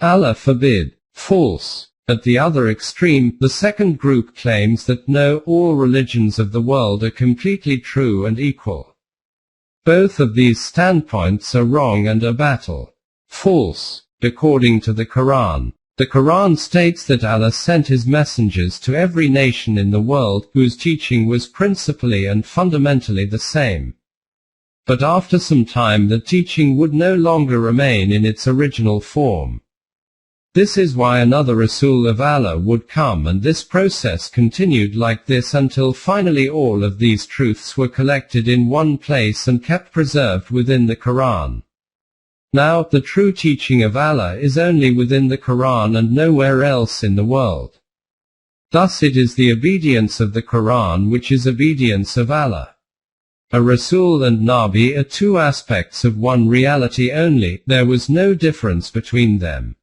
Allah forbid, false. At the other extreme, the second group claims that no, all religions of the world are completely true and equal. Both of these standpoints are wrong and are battle. False. According to the Quran, the Quran states that Allah sent his messengers to every nation in the world, whose teaching was principally and fundamentally the same. But after some time the teaching would no longer remain in its original form. This is why another Rasul of Allah would come, and this process continued like this until finally all of these truths were collected in one place and kept preserved within the Quran. Now, the true teaching of Allah is only within the Quran and nowhere else in the world. Thus it is the obedience of the Quran which is obedience of Allah. A Rasul and Nabi are two aspects of one reality only, there was no difference between them.